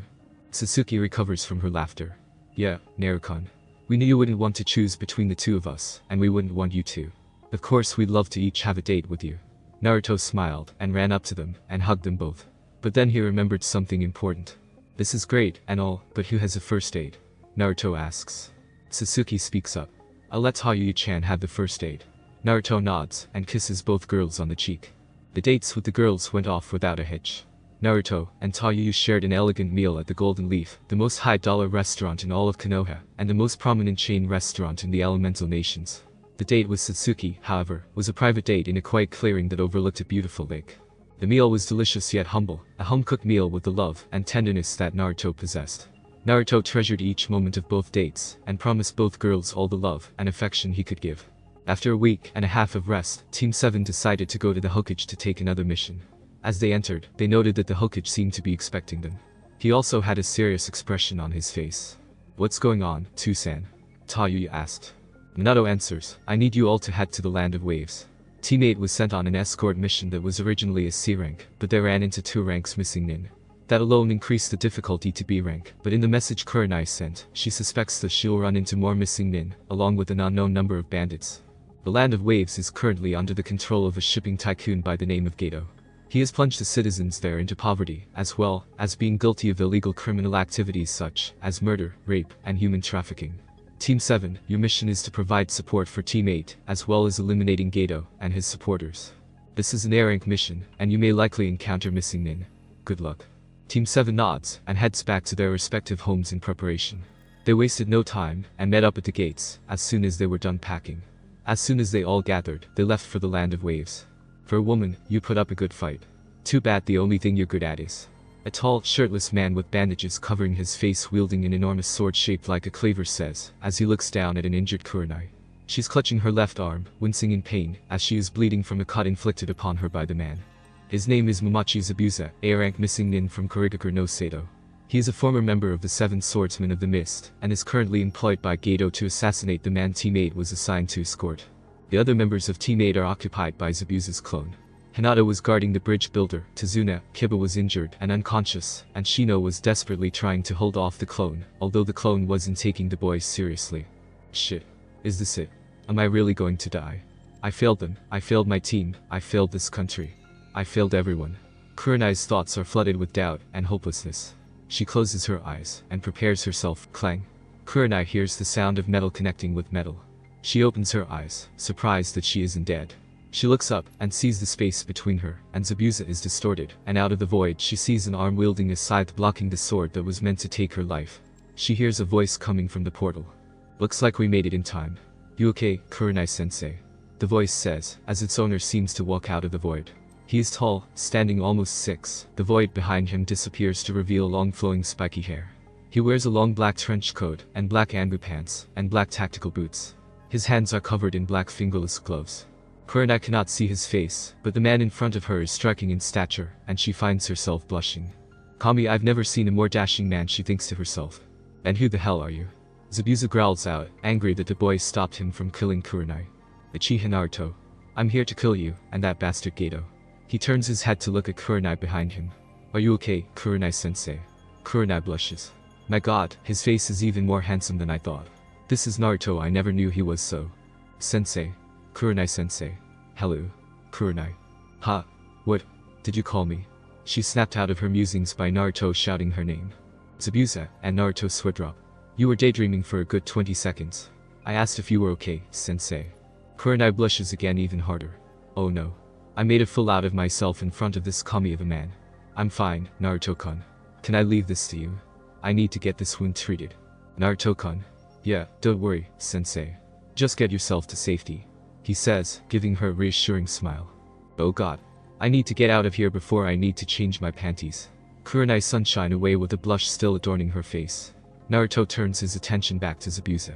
Satsuki recovers from her laughter. Yeah, Naruto-kun. We knew you wouldn't want to choose between the 2 of us, and we wouldn't want you to. Of course we'd love to each have a date with you. Naruto smiled and ran up to them and hugged them both. But then he remembered something important. This is great and all, but who has a first date? Naruto asks. Satsuki speaks up. I'll let Tayuya-chan have the first date. Naruto nods and kisses both girls on the cheek. The dates with the girls went off without a hitch. Naruto and Tayuya shared an elegant meal at the Golden Leaf, the most high-dollar restaurant in all of Konoha, and the most prominent chain restaurant in the Elemental Nations. The date with Satsuki, however, was a private date in a quiet clearing that overlooked a beautiful lake. The meal was delicious yet humble, a home-cooked meal with the love and tenderness that Naruto possessed. Naruto treasured each moment of both dates, and promised both girls all the love and affection he could give. After a week and a half of rest, Team 7 decided to go to the Hokage to take another mission. As they entered, they noted that the Hokage seemed to be expecting them. He also had a serious expression on his face. What's going on, Tusan? Tayuya asked. Minato answers, I need you all to head to the Land of Waves. Team 8 was sent on an escort mission that was originally a C rank, but they ran into 2 ranks missing nin. That alone increased the difficulty to B rank, but in the message Kurenai sent, she suspects that she'll run into more missing nin, along with an unknown number of bandits. The Land of Waves is currently under the control of a shipping tycoon by the name of Gato. He has plunged the citizens there into poverty, as well as being guilty of illegal criminal activities such as murder, rape, and human trafficking. Team 7, your mission is to provide support for Team 8, as well as eliminating Geto and his supporters. This is an A-rank mission, and you may likely encounter missing Nin. Good luck. Team 7 nods, and heads back to their respective homes in preparation. They wasted no time, and met up at the gates, as soon as they were done packing. As soon as they all gathered, they left for the land of waves. For a woman, you put up a good fight. Too bad the only thing you're good at is. A tall, shirtless man with bandages covering his face wielding an enormous sword shaped like a claver says, as he looks down at an injured Kurenai. She's clutching her left arm, wincing in pain, as she is bleeding from a cut inflicted upon her by the man. His name is Mamachi Zabuza, A-rank missing Nin from Kurigakure no Seto. He is a former member of the 7 Swordsmen of the Mist, and is currently employed by Geto to assassinate the man Team 8 was assigned to escort. The other members of Team 8 are occupied by Zabuza's clone. Hinata was guarding the bridge builder, Tazuna, Kiba was injured and unconscious, and Shino was desperately trying to hold off the clone, although the clone wasn't taking the boys seriously. Shit. Is this it? Am I really going to die? I failed them, I failed my team, I failed this country. I failed everyone. Kurenai's thoughts are flooded with doubt and hopelessness. She closes her eyes and prepares herself. Clang. Kurenai hears the sound of metal connecting with metal. She opens her eyes, surprised that she isn't dead. She looks up and sees the space between her and Zabuza is distorted, and out of the void she sees an arm wielding a scythe blocking the sword that was meant to take her life. She hears a voice coming from the portal. Looks like we made it in time. You okay, Kurenai-sensei? The voice says, as its owner seems to walk out of the void. He is tall, standing almost 6. The void behind him disappears to reveal long flowing spiky hair. He wears a long black trench coat and black anbu pants and black tactical boots. His hands are covered in black fingerless gloves. Kurenai cannot see his face, but the man in front of her is striking in stature, and she finds herself blushing. Kami, I've never seen a more dashing man, she thinks to herself. And who the hell are you? Zabuza growls out, angry that the boy stopped him from killing Kurenai. Uchiha Naruto. I'm here to kill you, and that bastard Geto. He turns his head to look at Kurenai behind him. Are you okay, Kurenai-sensei? Kurenai blushes. My god, his face is even more handsome than I thought. This is Naruto, I never knew he was so. Sensei. Kurenai-sensei. Hello. Kurenai. Ha. What? Did you call me? She snapped out of her musings by Naruto shouting her name. Zabuza, and Naruto sweat-drop. You were daydreaming for a good 20 seconds. I asked if you were okay, sensei. Kurenai blushes again even harder. Oh no. I made a fool out of myself in front of this kami of a man. I'm fine, Naruto-kun. Can I leave this to you? I need to get this wound treated. Naruto-kun. Yeah, don't worry, sensei. Just get yourself to safety. He says, giving her a reassuring smile. Oh god. I need to get out of here before I need to change my panties. Kurenai sunshine away with a blush still adorning her face. Naruto turns his attention back to Zabuza.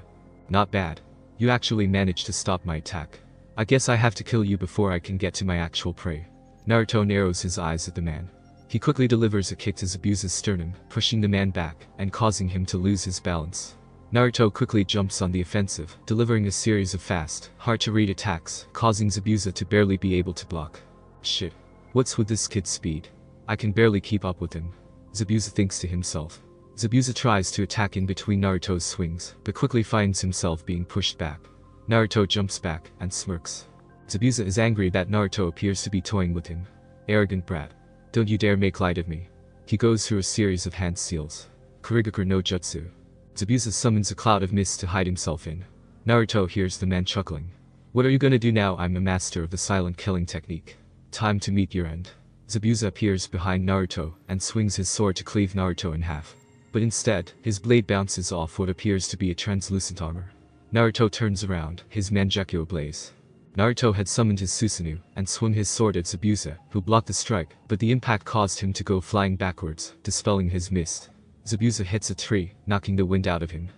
Not bad. You actually managed to stop my attack. I guess I have to kill you before I can get to my actual prey. Naruto narrows his eyes at the man. He quickly delivers a kick to Zabuza's sternum, pushing the man back and causing him to lose his balance. Naruto quickly jumps on the offensive, delivering a series of fast, hard-to-read attacks, causing Zabuza to barely be able to block. Shit. What's with this kid's speed? I can barely keep up with him. Zabuza thinks to himself. Zabuza tries to attack in between Naruto's swings, but quickly finds himself being pushed back. Naruto jumps back and smirks. Zabuza is angry that Naruto appears to be toying with him. Arrogant brat. Don't you dare make light of me. He goes through a series of hand seals. Kurigakure no Jutsu. Zabuza summons a cloud of mist to hide himself in. Naruto hears the man chuckling. What are you gonna do now? I'm a master of the silent killing technique. Time to meet your end. Zabuza appears behind Naruto and swings his sword to cleave Naruto in half. But instead, his blade bounces off what appears to be a translucent armor. Naruto turns around, his manjaku ablaze. Naruto had summoned his Susanoo and swung his sword at Zabuza, who blocked the strike, but the impact caused him to go flying backwards, dispelling his mist. Zabuza hits a tree, knocking the wind out of him.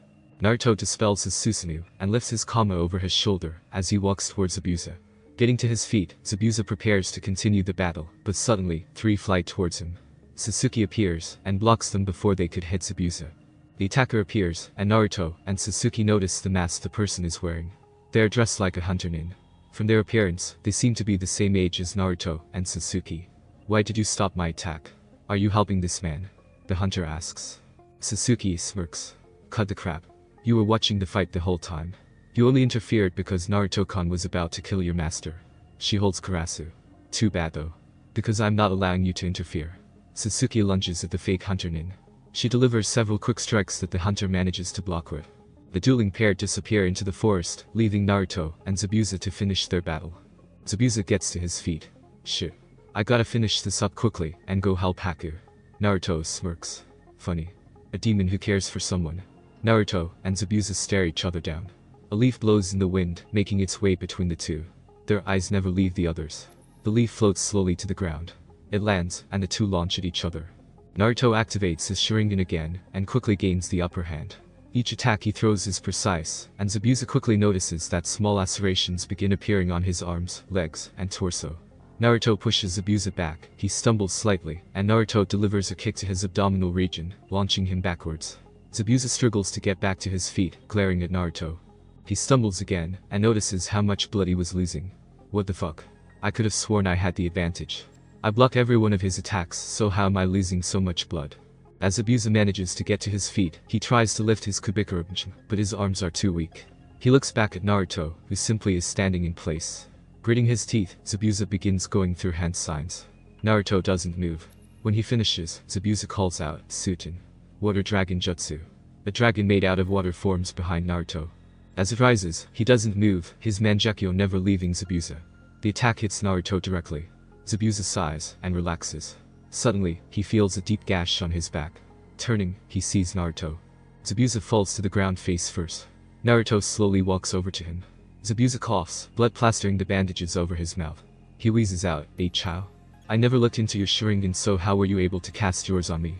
Naruto dispels his Susanoo and lifts his kama over his shoulder as he walks towards Zabuza. Getting to his feet, Zabuza prepares to continue the battle, but suddenly, 3 fly towards him. Sasuke appears and blocks them before they could hit Zabuza. The attacker appears, and Naruto and Sasuke notice the mask the person is wearing. They are dressed like a hunter nin. From their appearance, they seem to be the same age as Naruto and Sasuke. Why did you stop my attack? Are you helping this man? The hunter asks. Sasuke smirks. Cut the crap. You were watching the fight the whole time. You only interfered because Naruto-kun was about to kill your master. She holds Karasu. Too bad though. Because I'm not allowing you to interfere. Satsuki lunges at the fake hunter Nin. She delivers several quick strikes that the hunter manages to block with. The dueling pair disappear into the forest, leaving Naruto and Zabuza to finish their battle. Zabuza gets to his feet. Shit. I gotta finish this up quickly and go help Haku. Naruto smirks. Funny. A demon who cares for someone. Naruto and Zabuza stare each other down. A leaf blows in the wind, making its way between the two. Their eyes never leave the others. The leaf floats slowly to the ground. It lands, and the two launch at each other. Naruto activates his Sharingan again, and quickly gains the upper hand. Each attack he throws is precise, and Zabuza quickly notices that small lacerations begin appearing on his arms, legs, and torso. Naruto pushes Zabuza back, he stumbles slightly, and Naruto delivers a kick to his abdominal region, launching him backwards. Zabuza struggles to get back to his feet, glaring at Naruto. He stumbles again, and notices how much blood he was losing. What the fuck? I could have sworn I had the advantage. I block every one of his attacks, so how am I losing so much blood? As Zabuza manages to get to his feet, he tries to lift his Kubikura, but his arms are too weak. He looks back at Naruto, who simply is standing in place. Gritting his teeth, Zabuza begins going through hand signs. Naruto doesn't move. When he finishes, Zabuza calls out, Sutin. Water Dragon Jutsu. A dragon made out of water forms behind Naruto. As it rises, he doesn't move, his Mangekyo never leaving Zabuza. The attack hits Naruto directly. Zabuza sighs and relaxes. Suddenly, he feels a deep gash on his back. Turning, he sees Naruto. Zabuza falls to the ground face first. Naruto slowly walks over to him. Zabuza coughs, blood plastering the bandages over his mouth. He wheezes out, Chow. I never looked into your Sharingan, so how were you able to cast yours on me?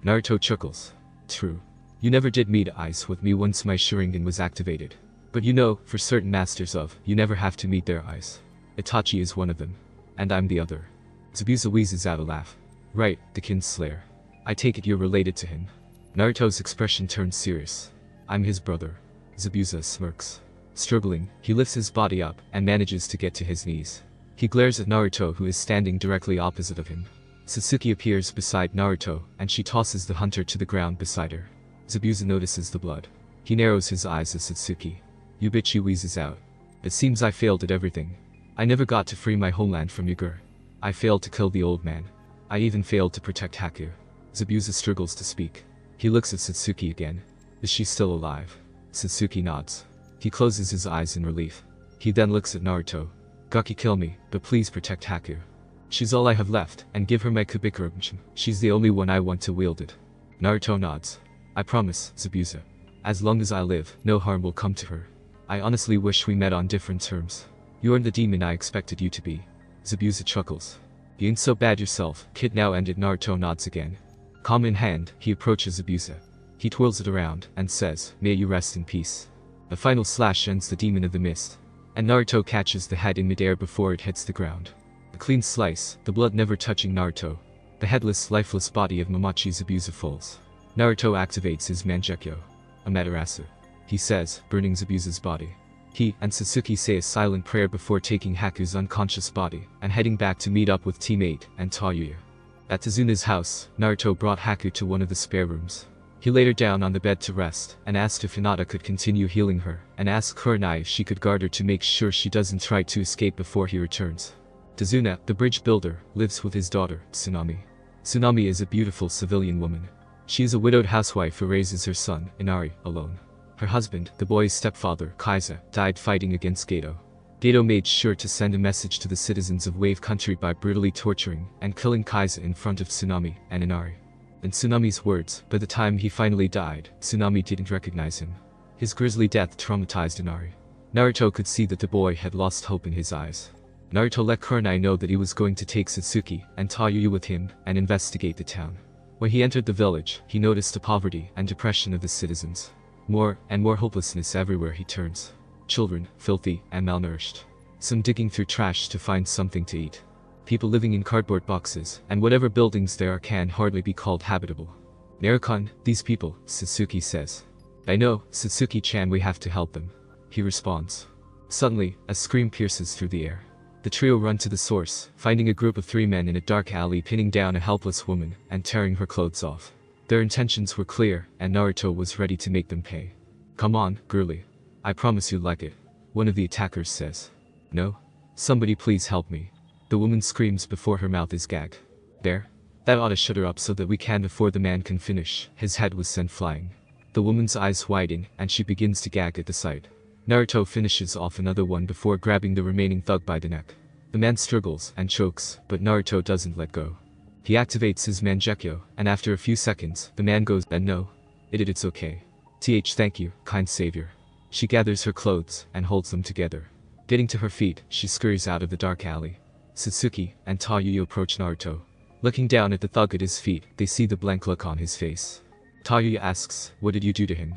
Naruto chuckles. True. You never did meet eyes with me once my Sharingan was activated. But you know, for certain masters of, you never have to meet their eyes. Itachi is one of them. And I'm the other. Zabuza wheezes out a laugh. Right, the Kinslayer. I take it you're related to him. Naruto's expression turns serious. I'm his brother. Zabuza smirks. Struggling, he lifts his body up and manages to get to his knees. He glares at Naruto, who is standing directly opposite of him. Satsuki appears beside Naruto, and she tosses the hunter to the ground beside her. Zabuza notices the blood. He narrows his eyes at Satsuki. You bitch, he wheezes out. It seems I failed at everything. I never got to free my homeland from Ugur. I failed to kill the old man. I even failed to protect Haku. Zabuza struggles to speak. He looks at Satsuki again. Is she still alive? Satsuki nods. He closes his eyes in relief. He then looks at Naruto. Gaki, kill me, but please protect Haku. She's all I have left, and give her my Kubikura. She's the only one I want to wield it. Naruto nods. I promise, Zabuza. As long as I live, no harm will come to her. I honestly wish we met on different terms. You aren't the demon I expected you to be. Zabuza chuckles. You ain't so bad yourself, kid. Now ended. Naruto nods again. Calm in hand, he approaches Zabuza. He twirls it around, and says, may you rest in peace. A final slash ends the demon of the mist. And Naruto catches the head in midair before it hits the ground. A clean slice, the blood never touching Naruto. The headless, lifeless body of Mamachi Zabuza falls. Naruto activates his Mangekyo. Amaterasu. He says, burning Zabuza's body. He and Satsuki say a silent prayer before taking Haku's unconscious body and heading back to meet up with Team 8 and Tayuya. At Tazuna's house, Naruto brought Haku to one of the spare rooms. He laid her down on the bed to rest and asked if Hinata could continue healing her, and asked Kurenai if she could guard her to make sure she doesn't try to escape before he returns. Tazuna, the bridge builder, lives with his daughter, Tsunami. Tsunami is a beautiful civilian woman. She is a widowed housewife who raises her son, Inari, alone. Her husband, the boy's stepfather, Kaiza, died fighting against Geto. Geto made sure to send a message to the citizens of Wave Country by brutally torturing and killing Kaiza in front of Tsunami and Inari. In Tsunami's words, by the time he finally died, Tsunami didn't recognize him. His grisly death traumatized Inari. Naruto could see that the boy had lost hope in his eyes. Naruto let Kurenai know that he was going to take Satsuki and Tayuya with him and investigate the town. When he entered the village, he noticed the poverty and depression of the citizens. More and more hopelessness everywhere he turns. Children, filthy and malnourished. Some digging through trash to find something to eat. People living in cardboard boxes, and whatever buildings there are can hardly be called habitable. Narukon, these people, Satsuki says. I know, Satsuki-chan, we have to help them. He responds. Suddenly, a scream pierces through the air. The trio run to the source, finding a group of 3 men in a dark alley pinning down a helpless woman and tearing her clothes off. Their intentions were clear, and Naruto was ready to make them pay. Come on, girlie. I promise you'll like it. One of the attackers says. No? Somebody please help me. The The woman screams before her mouth is gagged. There. That ought to shut her up so that we can before the man can finish. His head was sent flying. The woman's eyes widen, and she begins to gag at the sight. Naruto finishes off another one before grabbing the remaining thug by the neck. The man struggles and chokes, but Naruto doesn't let go. He activates his Mangekyo, and after a few seconds, the man goes, and no. It's okay. Thank you, kind savior. She gathers her clothes and holds them together. Getting to her feet, she scurries out of the dark alley. Satsuki and Tayuya approach Naruto. Looking down at the thug at his feet, they see the blank look on his face. Tayuya asks, what did you do to him?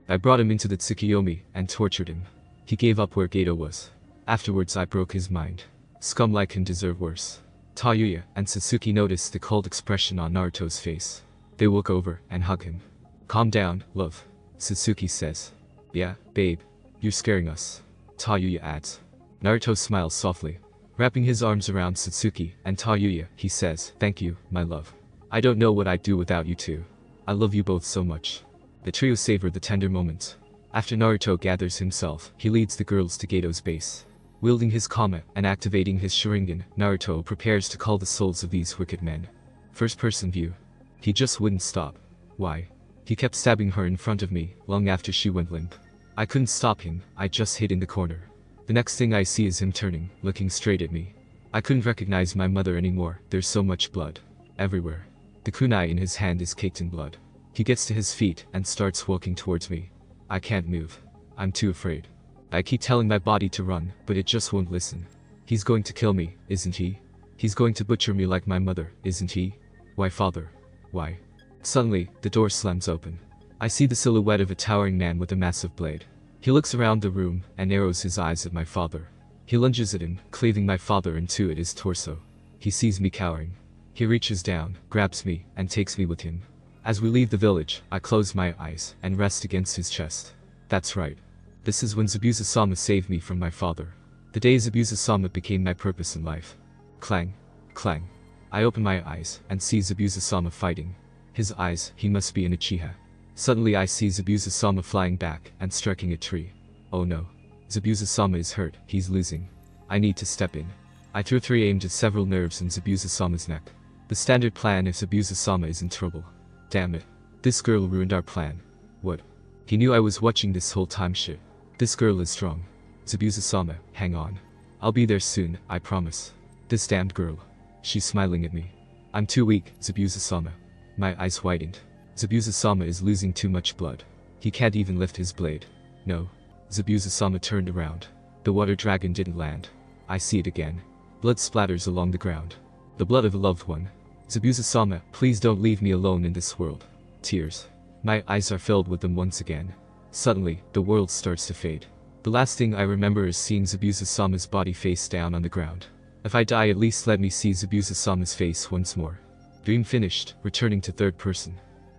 I brought him into the Tsukiyomi and tortured him. He gave up where Geto was. Afterwards I broke his mind. Scum like him deserve worse. Tayuya and Satsuki notice the cold expression on Naruto's face. They walk over and hug him. Calm down, love. Satsuki says. Yeah, babe. You're scaring us. Tayuya adds. Naruto smiles softly. Wrapping his arms around Satsuki and Tayuya, he says, thank you, my love. I don't know what I'd do without you two. I love you both so much. The trio savor the tender moments. After Naruto gathers himself, he leads the girls to Geto's base. Wielding his Kama and activating his Sharingan, Naruto prepares to cull the souls of these wicked men. First-person view. He just wouldn't stop. Why? He kept stabbing her in front of me, long after she went limp. I couldn't stop him, I just hid in the corner. The next thing I see is him turning, looking straight at me. I couldn't recognize my mother anymore, there's so much blood. Everywhere. The kunai in his hand is caked in blood. He gets to his feet and starts walking towards me. I can't move. I'm too afraid. I keep telling my body to run, but it just won't listen. He's going to kill me, isn't he? He's going to butcher me like my mother, isn't he? Why, father? Why? Suddenly, the door slams open. I see the silhouette of a towering man with a massive blade. He looks around the room and narrows his eyes at my father. He lunges at him, cleaving my father in two at his torso. He sees me cowering. He reaches down, grabs me, and takes me with him. As we leave the village, I close my eyes and rest against his chest. That's right. This is when Zabuza-sama saved me from my father. The day Zabuza-sama became my purpose in life. Clang. Clang. I open my eyes and see Zabuza-sama fighting. His eyes, he must be an Uchiha. Suddenly I see Zabuza-sama flying back and striking a tree. Oh no. Zabuza-sama is hurt, he's losing. I need to step in. I threw three aimed at several nerves in Zabuza-sama's neck. The standard plan if Zabuza-sama is in trouble. Damn it. This girl ruined our plan. What? He knew I was watching this whole time shit. This girl is strong. Zabuza-sama, hang on. I'll be there soon, I promise. This damned girl. She's smiling at me. I'm too weak, Zabuza-sama. My eyes widened. Zabuza-sama is losing too much blood. He can't even lift his blade. No. Zabuza-sama turned around. The water dragon didn't land. I see it again. Blood splatters along the ground. The blood of a loved one. Zabuza-sama, please don't leave me alone in this world. Tears. My eyes are filled with them once again. Suddenly, the world starts to fade. The last thing I remember is seeing Zabuza-sama's body face down on the ground. If I die, at least let me see Zabuza-sama's face once more. Dream finished, returning to third person.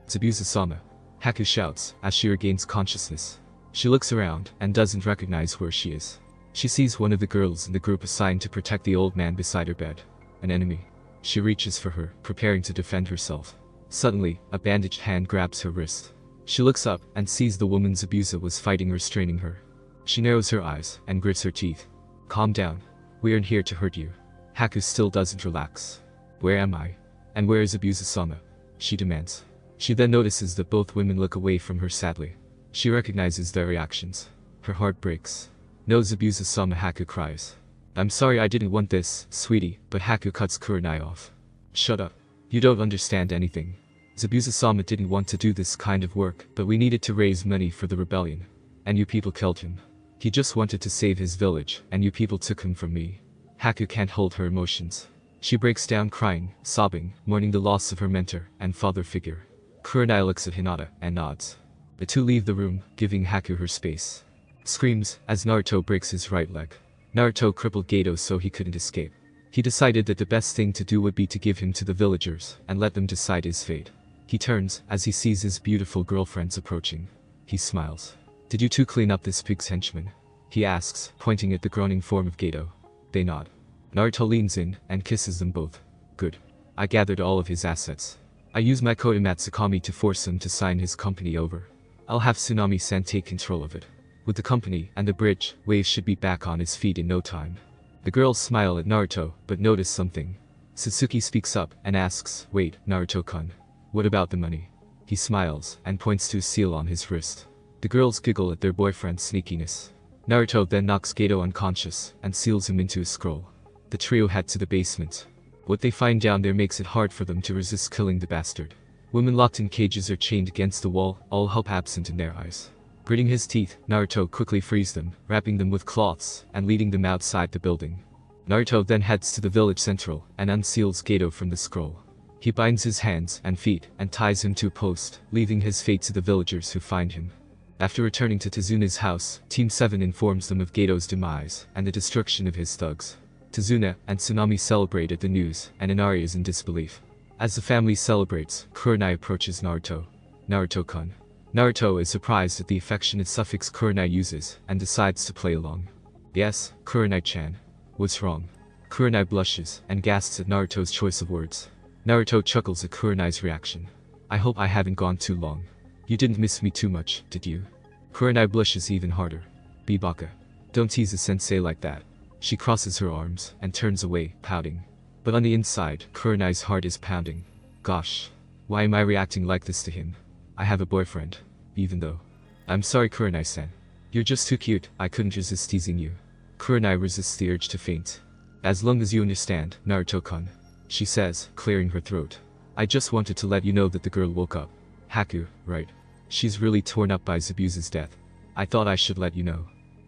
Zabuza-sama. Haku shouts, as she regains consciousness. She looks around, and doesn't recognize where she is. She sees one of the girls in the group assigned to protect the old man beside her bed. An enemy. She reaches for her, preparing to defend herself. Suddenly, a bandaged hand grabs her wrist. She looks up, and sees the woman Zabuza was fighting restraining her. She narrows her eyes, and grits her teeth. Calm down. We aren't here to hurt you. Haku still doesn't relax. Where am I? And where is Zabuza-sama? She demands. She then notices that both women look away from her sadly. She recognizes their reactions. Her heart breaks. No, Zabuza-sama, Haku cries. I'm sorry, I didn't want this, sweetie, but Haku cuts Kurenai off. Shut up. You don't understand anything. Zabuza-sama didn't want to do this kind of work, but we needed to raise money for the rebellion. And you people killed him. He just wanted to save his village, and you people took him from me. Haku can't hold her emotions. She breaks down crying, sobbing, mourning the loss of her mentor and father figure. Kurenai looks at Hinata and nods. The two leave the room, giving Haku her space. Screams as Naruto breaks his right leg. Naruto crippled Geto so he couldn't escape. He decided that the best thing to do would be to give him to the villagers and let them decide his fate. He turns as he sees his beautiful girlfriends approaching. He smiles. Did you two clean up this pig's henchman? He asks, pointing at the groaning form of Geto. They nod. Naruto leans in and kisses them both. Good. I gathered all of his assets. I use my Koda Matsukami to force him to sign his company over. I'll have Tsunami-san take control of it. With the company and the bridge, Wave should be back on his feet in no time. The girls smile at Naruto, but notice something. Satsuki speaks up and asks, "Wait, Naruto-kun. What about the money?" He smiles and points to a seal on his wrist. The girls giggle at their boyfriend's sneakiness. Naruto then knocks Geto unconscious and seals him into a scroll. The trio head to the basement. What they find down there makes it hard for them to resist killing the bastard. Women locked in cages are chained against the wall, all hope absent in their eyes. Gritting his teeth, Naruto quickly frees them, wrapping them with cloths and leading them outside the building. Naruto then heads to the village central and unseals Geto from the scroll. He binds his hands and feet and ties him to a post, leaving his fate to the villagers who find him. After returning to Tazuna's house, Team 7 informs them of Geto's demise and the destruction of his thugs. Tazuna and Tsunami celebrate at the news, and Inari is in disbelief. As the family celebrates, Kurenai approaches Naruto. "Naruto-kun." Naruto is surprised at the affectionate suffix Kurenai uses and decides to play along. "Yes, Kurenai-chan. What's wrong?" Kurenai blushes and gasps at Naruto's choice of words. Naruto chuckles at Kurenai's reaction. "I hope I haven't gone too long. You didn't miss me too much, did you?" Kurenai blushes even harder. "Be baka. Don't tease a sensei like that." She crosses her arms and turns away, pouting. But on the inside, Kurenai's heart is pounding. Gosh. Why am I reacting like this to him? I have a boyfriend. Even though. I'm sorry, Kurenai-san. You're just too cute, I couldn't resist teasing you. Kurenai resists the urge to faint. "As long as you understand, Naruto-kun," she says, clearing her throat. "I just wanted to let you know that the girl woke up. Haku, right? She's really torn up by Zabuza's death. I thought I should let you know."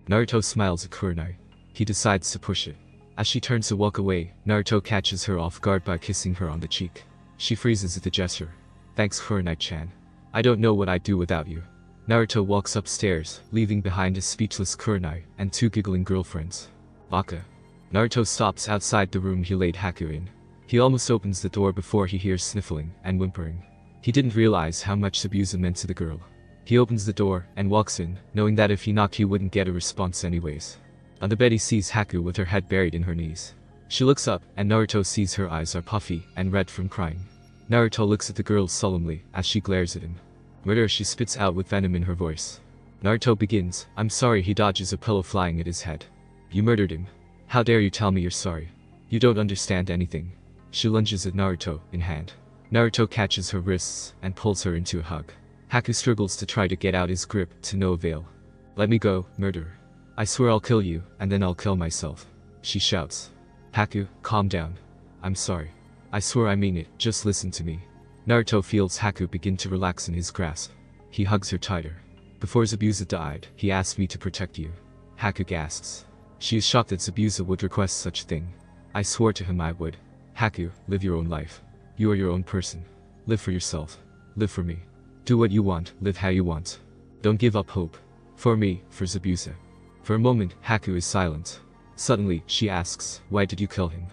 Naruto smiles at Kurenai. He decides to push it. As she turns to walk away, Naruto catches her off guard by kissing her on the cheek. She freezes at the gesture. "Thanks, Kurenai-chan. I don't know what I'd do without you." Naruto walks upstairs, leaving behind a speechless Kurenai and two giggling girlfriends. "Baka." Naruto stops outside the room he laid Haku in. He almost opens the door before he hears sniffling and whimpering. He didn't realize how much Zabuza meant to the girl. He opens the door and walks in, knowing that if he knocked he wouldn't get a response anyways. On the bed he sees Haku with her head buried in her knees. She looks up, and Naruto sees her eyes are puffy and red from crying. Naruto looks at the girl solemnly as she glares at him. "Murder," she spits out with venom in her voice. Naruto begins, "I'm sorry." He dodges a pillow flying at his head. "You murdered him. How dare you tell me you're sorry? You don't understand anything." She lunges at Naruto, in hand. Naruto catches her wrists and pulls her into a hug. Haku struggles to try to get out his grip, to no avail. "Let me go, murderer. I swear I'll kill you, and then I'll kill myself," she shouts. "Haku, calm down. I'm sorry. I swear I mean it, just listen to me." Naruto feels Haku begin to relax in his grasp. He hugs her tighter. "Before Zabuza died, he asked me to protect you." Haku gasps. She is shocked that Zabuza would request such thing. "I swore to him I would." "Haku, live your own life. You are your own person. Live for yourself. Live for me. Do what you want, live how you want. Don't give up hope. For me, for Zabuza." For a moment, Haku is silent. Suddenly, she asks, "Why did you kill him?"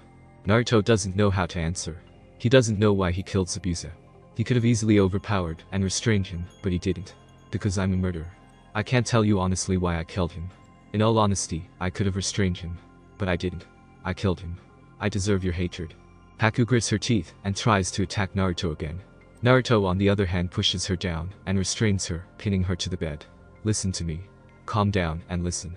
Naruto doesn't know how to answer. He doesn't know why he killed Zabuza. He could have easily overpowered and restrained him, but he didn't. "Because I'm a murderer. I can't tell you honestly why I killed him. In all honesty, I could have restrained him. But I didn't. I killed him. I deserve your hatred." Haku grits her teeth and tries to attack Naruto again. Naruto on the other hand pushes her down and restrains her, pinning her to the bed. "Listen to me. Calm down and listen."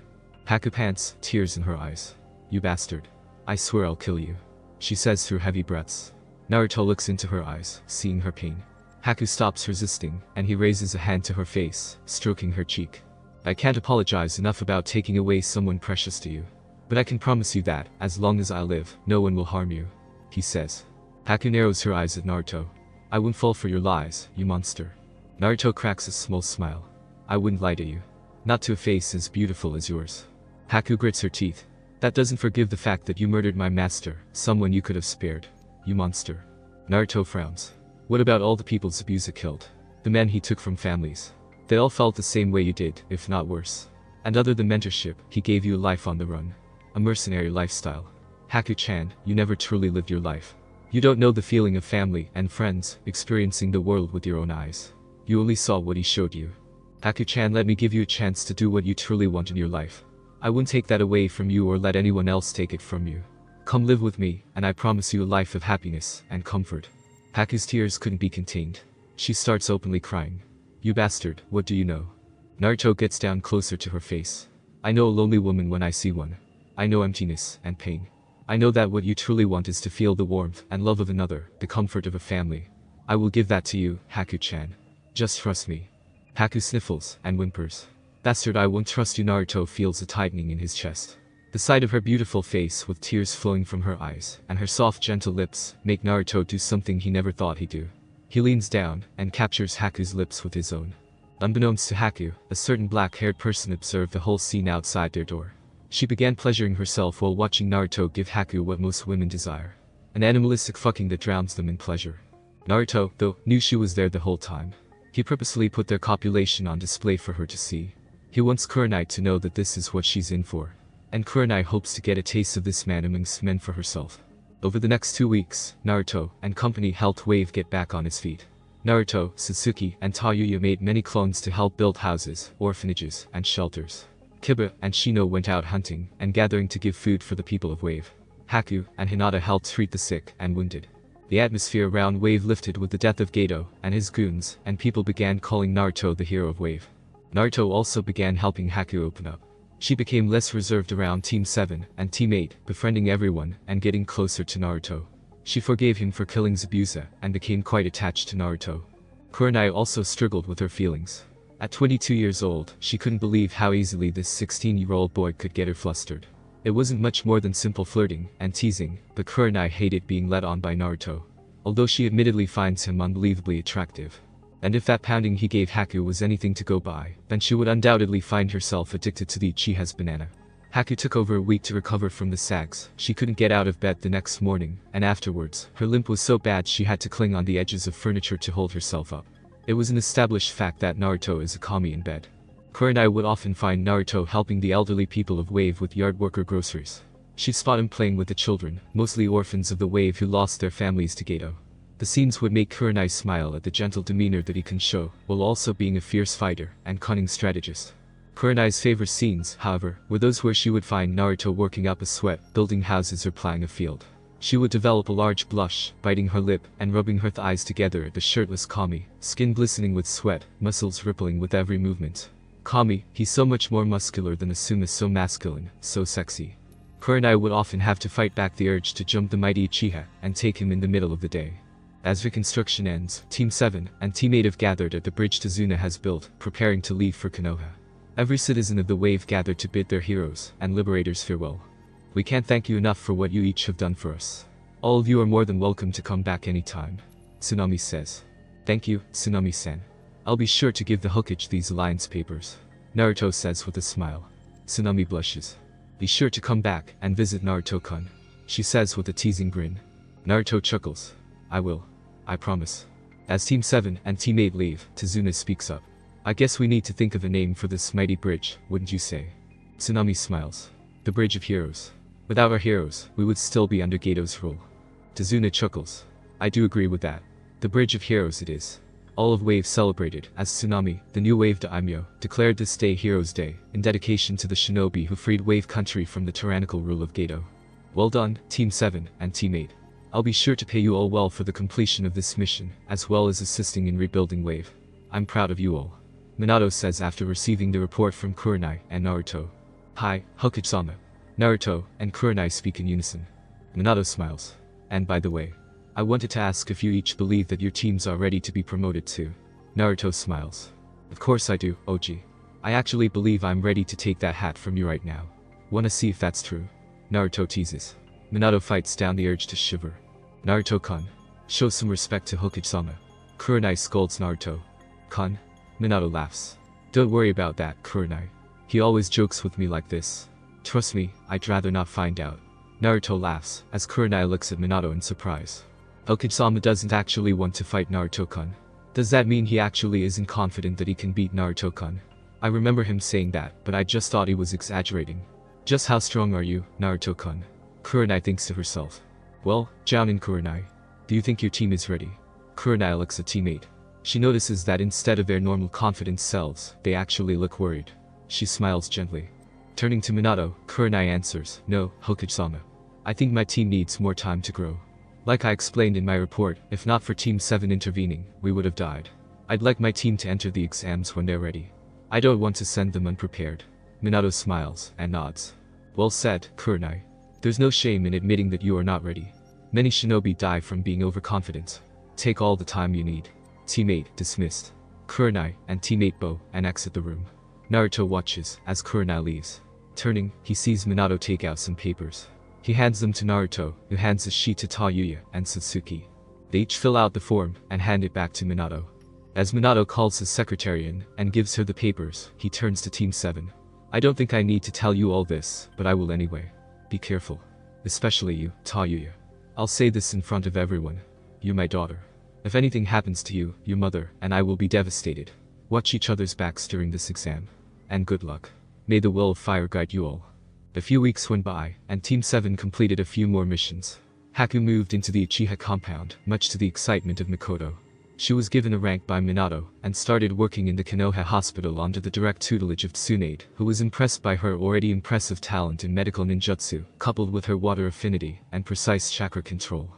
Haku pants, tears in her eyes. "You bastard. I swear I'll kill you," she says through heavy breaths. Naruto looks into her eyes, seeing her pain. Haku stops resisting, and he raises a hand to her face, stroking her cheek. "I can't apologize enough about taking away someone precious to you. But I can promise you that, as long as I live, no one will harm you," he says. Haku narrows her eyes at Naruto. "I won't fall for your lies, you monster." Naruto cracks a small smile. "I wouldn't lie to you. Not to a face as beautiful as yours." Haku grits her teeth. "That doesn't forgive the fact that you murdered my master, someone you could have spared. You monster." Naruto frowns. "What about all the people Zabuza killed? The men he took from families? They all felt the same way you did, if not worse. And other than mentorship, he gave you a life on the run. A mercenary lifestyle. Haku-chan, you never truly lived your life. You don't know the feeling of family and friends, experiencing the world with your own eyes. You only saw what he showed you. Haku-chan, let me give you a chance to do what you truly want in your life. I won't take that away from you or let anyone else take it from you. Come live with me, and I promise you a life of happiness and comfort." Haku's tears couldn't be contained. She starts openly crying. "You bastard, what do you know?" Naruto gets down closer to her face. "I know a lonely woman when I see one. I know emptiness and pain. I know that what you truly want is to feel the warmth and love of another, the comfort of a family. I will give that to you, Haku-chan. Just trust me. Haku sniffles and whimpers. Bastard, I won't trust you. Naruto feels a tightening in his chest. The sight of her beautiful face with tears flowing from her eyes and her soft gentle lips make Naruto do something he never thought he'd do. He leans down and captures Haku's lips with his own. Unbeknownst to Haku, a certain black-haired person observed the whole scene outside their door. She began pleasuring herself while watching Naruto give Haku what most women desire. An animalistic fucking that drowns them in pleasure. Naruto, though, knew she was there the whole time. He purposely put their copulation on display for her to see. He wants Kurenai to know that this is what she's in for. And Kurenai hopes to get a taste of this man amongst men for herself. Over the next 2 weeks, Naruto and company helped Wave get back on his feet. Naruto, Sasuke, and Tayuya made many clones to help build houses, orphanages, and shelters. Kiba and Shino went out hunting and gathering to give food for the people of Wave. Haku and Hinata helped treat the sick and wounded. The atmosphere around Wave lifted with the death of Geto and his goons, and people began calling Naruto the hero of Wave. Naruto also began helping Haku open up. She became less reserved around Team 7 and Team 8, befriending everyone and getting closer to Naruto. She forgave him for killing Zabuza and became quite attached to Naruto. Kurenai also struggled with her feelings. At 22 years old, she couldn't believe how easily this 16-year-old boy could get her flustered. It wasn't much more than simple flirting and teasing, but Kurenai hated being led on by Naruto. Although she admittedly finds him unbelievably attractive. And if that pounding he gave Haku was anything to go by, then she would undoubtedly find herself addicted to the Uchiha's banana. Haku took over a week to recover from the sags. She couldn't get out of bed the next morning, and afterwards, her limp was so bad she had to cling on the edges of furniture to hold herself up. It was an established fact that Naruto is a kami in bed. Kurenai would often find Naruto helping the elderly people of Wave with yard work or groceries. She'd spot him playing with the children, mostly orphans of the Wave who lost their families to Geto. The scenes would make Kurenai smile at the gentle demeanor that he can show, while also being a fierce fighter and cunning strategist. Kurenai's favorite scenes, however, were those where she would find Naruto working up a sweat, building houses or plowing a field. She would develop a large blush, biting her lip and rubbing her thighs together at the shirtless Kami, skin glistening with sweat, muscles rippling with every movement. Kami, he's so much more muscular than Asuma, so masculine, so sexy. Kurenai would often have to fight back the urge to jump the mighty Uchiha and take him in the middle of the day. As reconstruction ends, Team 7 and Team 8 have gathered at the bridge Tazuna has built, preparing to leave for Konoha. Every citizen of the Wave gathered to bid their heroes and liberators farewell. We can't thank you enough for what you each have done for us. All of you are more than welcome to come back anytime. Tsunami says. Thank you, Tsunami-san. I'll be sure to give the Hokage these alliance papers. Naruto says with a smile. Tsunami blushes. Be sure to come back and visit Naruto-kun. She says with a teasing grin. Naruto chuckles. I will. I promise. As Team 7 and Team 8 leave, Tazuna speaks up. I guess we need to think of a name for this mighty bridge, wouldn't you say? Tsunami smiles. The Bridge of Heroes. Without our heroes, we would still be under Geto's rule. Tazuna chuckles. I do agree with that. The Bridge of Heroes it is. All of Wave celebrated, as Tsunami, the new Wave Daimyo, declared this day Heroes' Day, in dedication to the shinobi who freed Wave Country from the tyrannical rule of Geto. Well done, Team 7 and Team 8. I'll be sure to pay you all well for the completion of this mission, as well as assisting in rebuilding Wave. I'm proud of you all. Minato says after receiving the report from Kurenai and Naruto. Hi, Hokage-sama. Naruto and Kurenai speak in unison. Minato smiles. And by the way, I wanted to ask if you each believe that your teams are ready to be promoted too. Naruto smiles. Of course I do, Oji. I actually believe I'm ready to take that hat from you right now. Wanna see if that's true? Naruto teases. Minato fights down the urge to shiver. Naruto-kun, show some respect to Hokage-sama. Kurenai scolds Naruto. Kun? Minato laughs. Don't worry about that, Kurenai. He always jokes with me like this. Trust me, I'd rather not find out. Naruto laughs, as Kurenai looks at Minato in surprise. Hokage-sama doesn't actually want to fight Naruto-kun. Does that mean he actually isn't confident that he can beat Naruto-kun? I remember him saying that, but I just thought he was exaggerating. Just how strong are you, Naruto-kun? Kurenai thinks to herself. Well, Jounin Kurenai. Do you think your team is ready? Kurenai looks at Team 8. She notices that instead of their normal confident selves, they actually look worried. She smiles gently. Turning to Minato, Kurenai answers, No, Hokage-sama. I think my team needs more time to grow. Like I explained in my report, if not for Team 7 intervening, we would have died. I'd like my team to enter the exams when they're ready. I don't want to send them unprepared. Minato smiles and nods. Well said, Kurenai. There's no shame in admitting that you are not ready. Many shinobi die from being overconfident. Take all the time you need. Teammate dismissed. Kurenai and teammate bow and exit the room. Naruto watches as Kurenai leaves. Turning, he sees Minato take out some papers. He hands them to Naruto, who hands the sheet to Tayuya and Satsuki. They each fill out the form and hand it back to Minato. As Minato calls his secretary in and gives her the papers, he turns to Team 7. I don't think I need to tell you all this, but I will anyway. Be careful. Especially you, Tayuya. I'll say this in front of everyone. You're my daughter. If anything happens to you, your mother and I will be devastated. Watch each other's backs during this exam. And good luck. May the will of fire guide you all. A few weeks went by, and Team 7 completed a few more missions. Haku moved into the Uchiha compound, much to the excitement of Mikoto. She was given a rank by Minato, and started working in the Konoha hospital under the direct tutelage of Tsunade, who was impressed by her already impressive talent in medical ninjutsu, coupled with her water affinity and precise chakra control.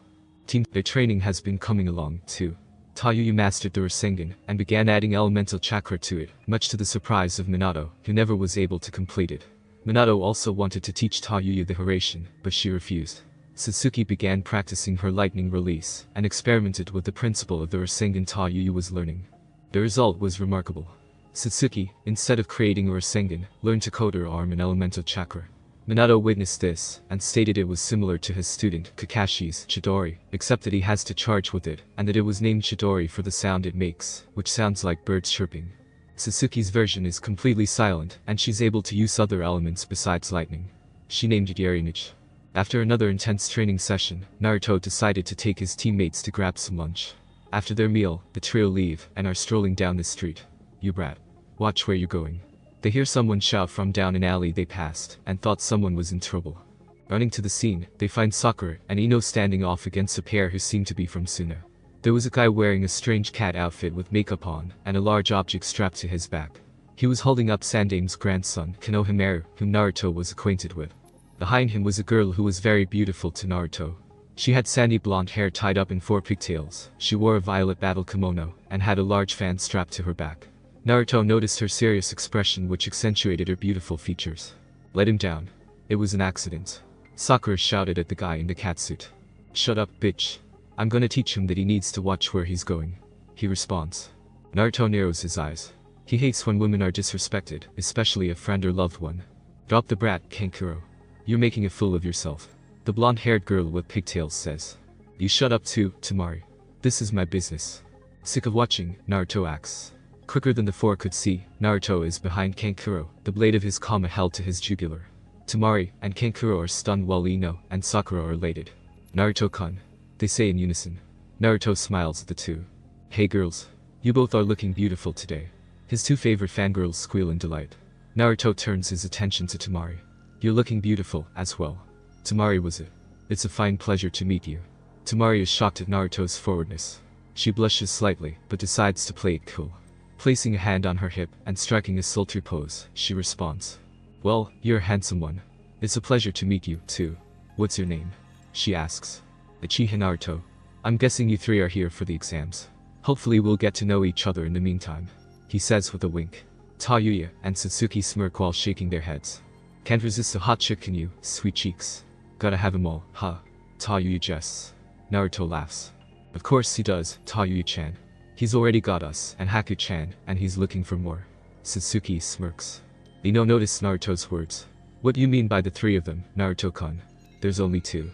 Their training has been coming along, too. Tayuya mastered the Rasengan, and began adding elemental chakra to it, much to the surprise of Minato, who never was able to complete it. Minato also wanted to teach Tayuya the Harashin, but she refused. Satsuki began practicing her lightning release, and experimented with the principle of the Rasengan Tayuya was learning. The result was remarkable. Satsuki, instead of creating a Rasengan, learned to code her arm in elemental chakra. Minato witnessed this, and stated it was similar to his student Kakashi's Chidori, except that he has to charge with it, and that it was named Chidori for the sound it makes, which sounds like birds chirping. Satsuki's version is completely silent, and she's able to use other elements besides lightning. She named it Yarinich. After another intense training session, Naruto decided to take his teammates to grab some lunch. After their meal, the trio leave and are strolling down the street. You brat. Watch where you're going. They hear someone shout from down an alley they passed, and thought someone was in trouble. Running to the scene, they find Sakura and Ino standing off against a pair who seemed to be from Suna. There was a guy wearing a strange cat outfit with makeup on, and a large object strapped to his back. He was holding up Sandame's grandson, Konoha, whom Naruto was acquainted with. Behind him was a girl who was very beautiful to Naruto. She had sandy blonde hair tied up in 4 pigtails, she wore a violet battle kimono, and had a large fan strapped to her back. Naruto noticed her serious expression, which accentuated her beautiful features. Let him down. It was an accident. Sakura shouted at the guy in the catsuit. Shut up, bitch. I'm gonna teach him that he needs to watch where he's going. He responds. Naruto narrows his eyes. He hates when women are disrespected, especially a friend or loved one. Drop the brat, Kankuro. You're making a fool of yourself. The blonde-haired girl with pigtails says. You shut up too, Tamari. This is my business. Sick of watching, Naruto acts. Quicker than the 4 could see, Naruto is behind Kankuro, the blade of his kama held to his jugular. Tamari and Kankuro are stunned while Ino and Sakura are elated. Naruto-kun. They say in unison. Naruto smiles at the two. Hey girls. You both are looking beautiful today. His 2 favorite fangirls squeal in delight. Naruto turns his attention to Tamari. You're looking beautiful, as well. Tamari was it. It's a fine pleasure to meet you. Tamari is shocked at Naruto's forwardness. She blushes slightly, but decides to play it cool. Placing a hand on her hip and striking a sultry pose, she responds. Well, you're a handsome one. It's a pleasure to meet you, too. What's your name? She asks. Uchiha Naruto. I'm guessing you 3 are here for the exams. Hopefully we'll get to know each other in the meantime. He says with a wink. Tayuya and Satsuki smirk while shaking their heads. Can't resist a hot chick, can you, sweet cheeks? Gotta have 'em all, huh? Tayuya jests. Naruto laughs. Of course he does, Tayuya-chan. He's already got us and Haku-chan, and he's looking for more. Satsuki smirks. Ino noticed Naruto's words. What do you mean by the 3 of them, Naruto-kun? There's only 2.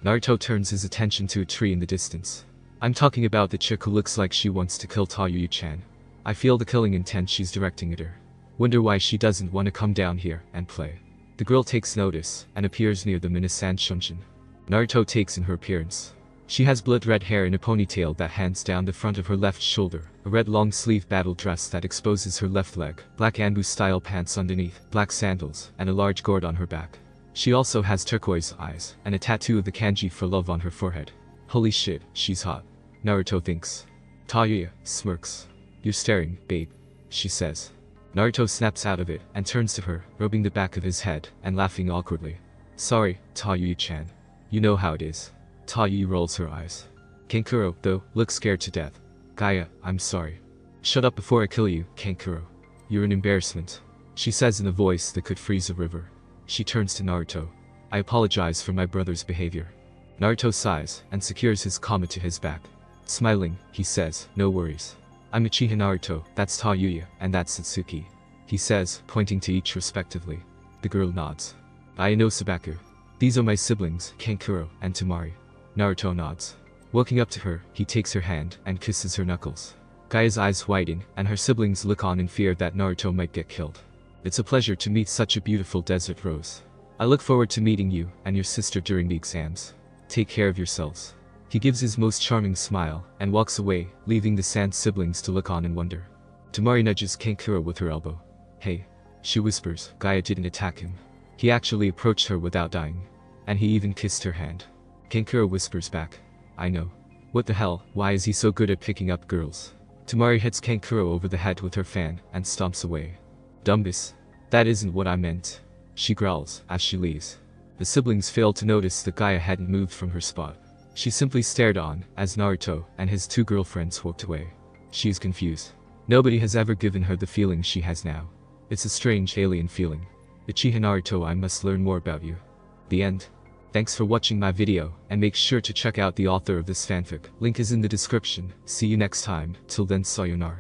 Naruto turns his attention to a tree in the distance. I'm talking about the chick who looks like she wants to kill Tayuya-chan. I feel the killing intent she's directing at her. Wonder why she doesn't want to come down here and play. The girl takes notice and appears near the Minasan Shunshin. Naruto takes in her appearance. She has blood-red hair in a ponytail that hangs down the front of her left shoulder, a red long-sleeve battle dress that exposes her left leg, black Anbu-style pants underneath, black sandals, and a large gourd on her back. She also has turquoise eyes, and a tattoo of the kanji for love on her forehead. Holy shit, she's hot. Naruto thinks. Tayuya smirks. You're staring, babe, she says. Naruto snaps out of it and turns to her, rubbing the back of his head and laughing awkwardly. Sorry, Tayuya-chan. You know how it is. Tayuya rolls her eyes. Kankuro, though, looks scared to death. Gaia, I'm sorry. Shut up before I kill you, Kankuro. You're an embarrassment. She says in a voice that could freeze a river. She turns to Naruto. I apologize for my brother's behavior. Naruto sighs and secures his kama to his back. Smiling, he says, no worries. I'm Uchiha Naruto, that's Tayuya, and that's Satsuki. He says, pointing to each respectively. The girl nods. I know Sabaku. These are my siblings, Kankuro and Temari. Naruto nods. Walking up to her, he takes her hand and kisses her knuckles. Gaia's eyes widen, and her siblings look on in fear that Naruto might get killed. It's a pleasure to meet such a beautiful desert rose. I look forward to meeting you and your sister during the exams. Take care of yourselves. He gives his most charming smile and walks away, leaving the Sand siblings to look on in wonder. Temari nudges Kankuro with her elbow. Hey. She whispers, Gaia didn't attack him. He actually approached her without dying. And he even kissed her hand. Kankuro whispers back. I know. What the hell, why is he so good at picking up girls? Temari hits Kankuro over the head with her fan and stomps away. Dumbus. That isn't what I meant. She growls as she leaves. The siblings fail to notice that Gaia hadn't moved from her spot. She simply stared on as Naruto and his two girlfriends walked away. She is confused. Nobody has ever given her the feeling she has now. It's a strange alien feeling. Uchiha Naruto, I must learn more about you. The end. Thanks for watching my video, and make sure to check out the author of this fanfic. Link is in the description. See you next time. Till then, sayonara.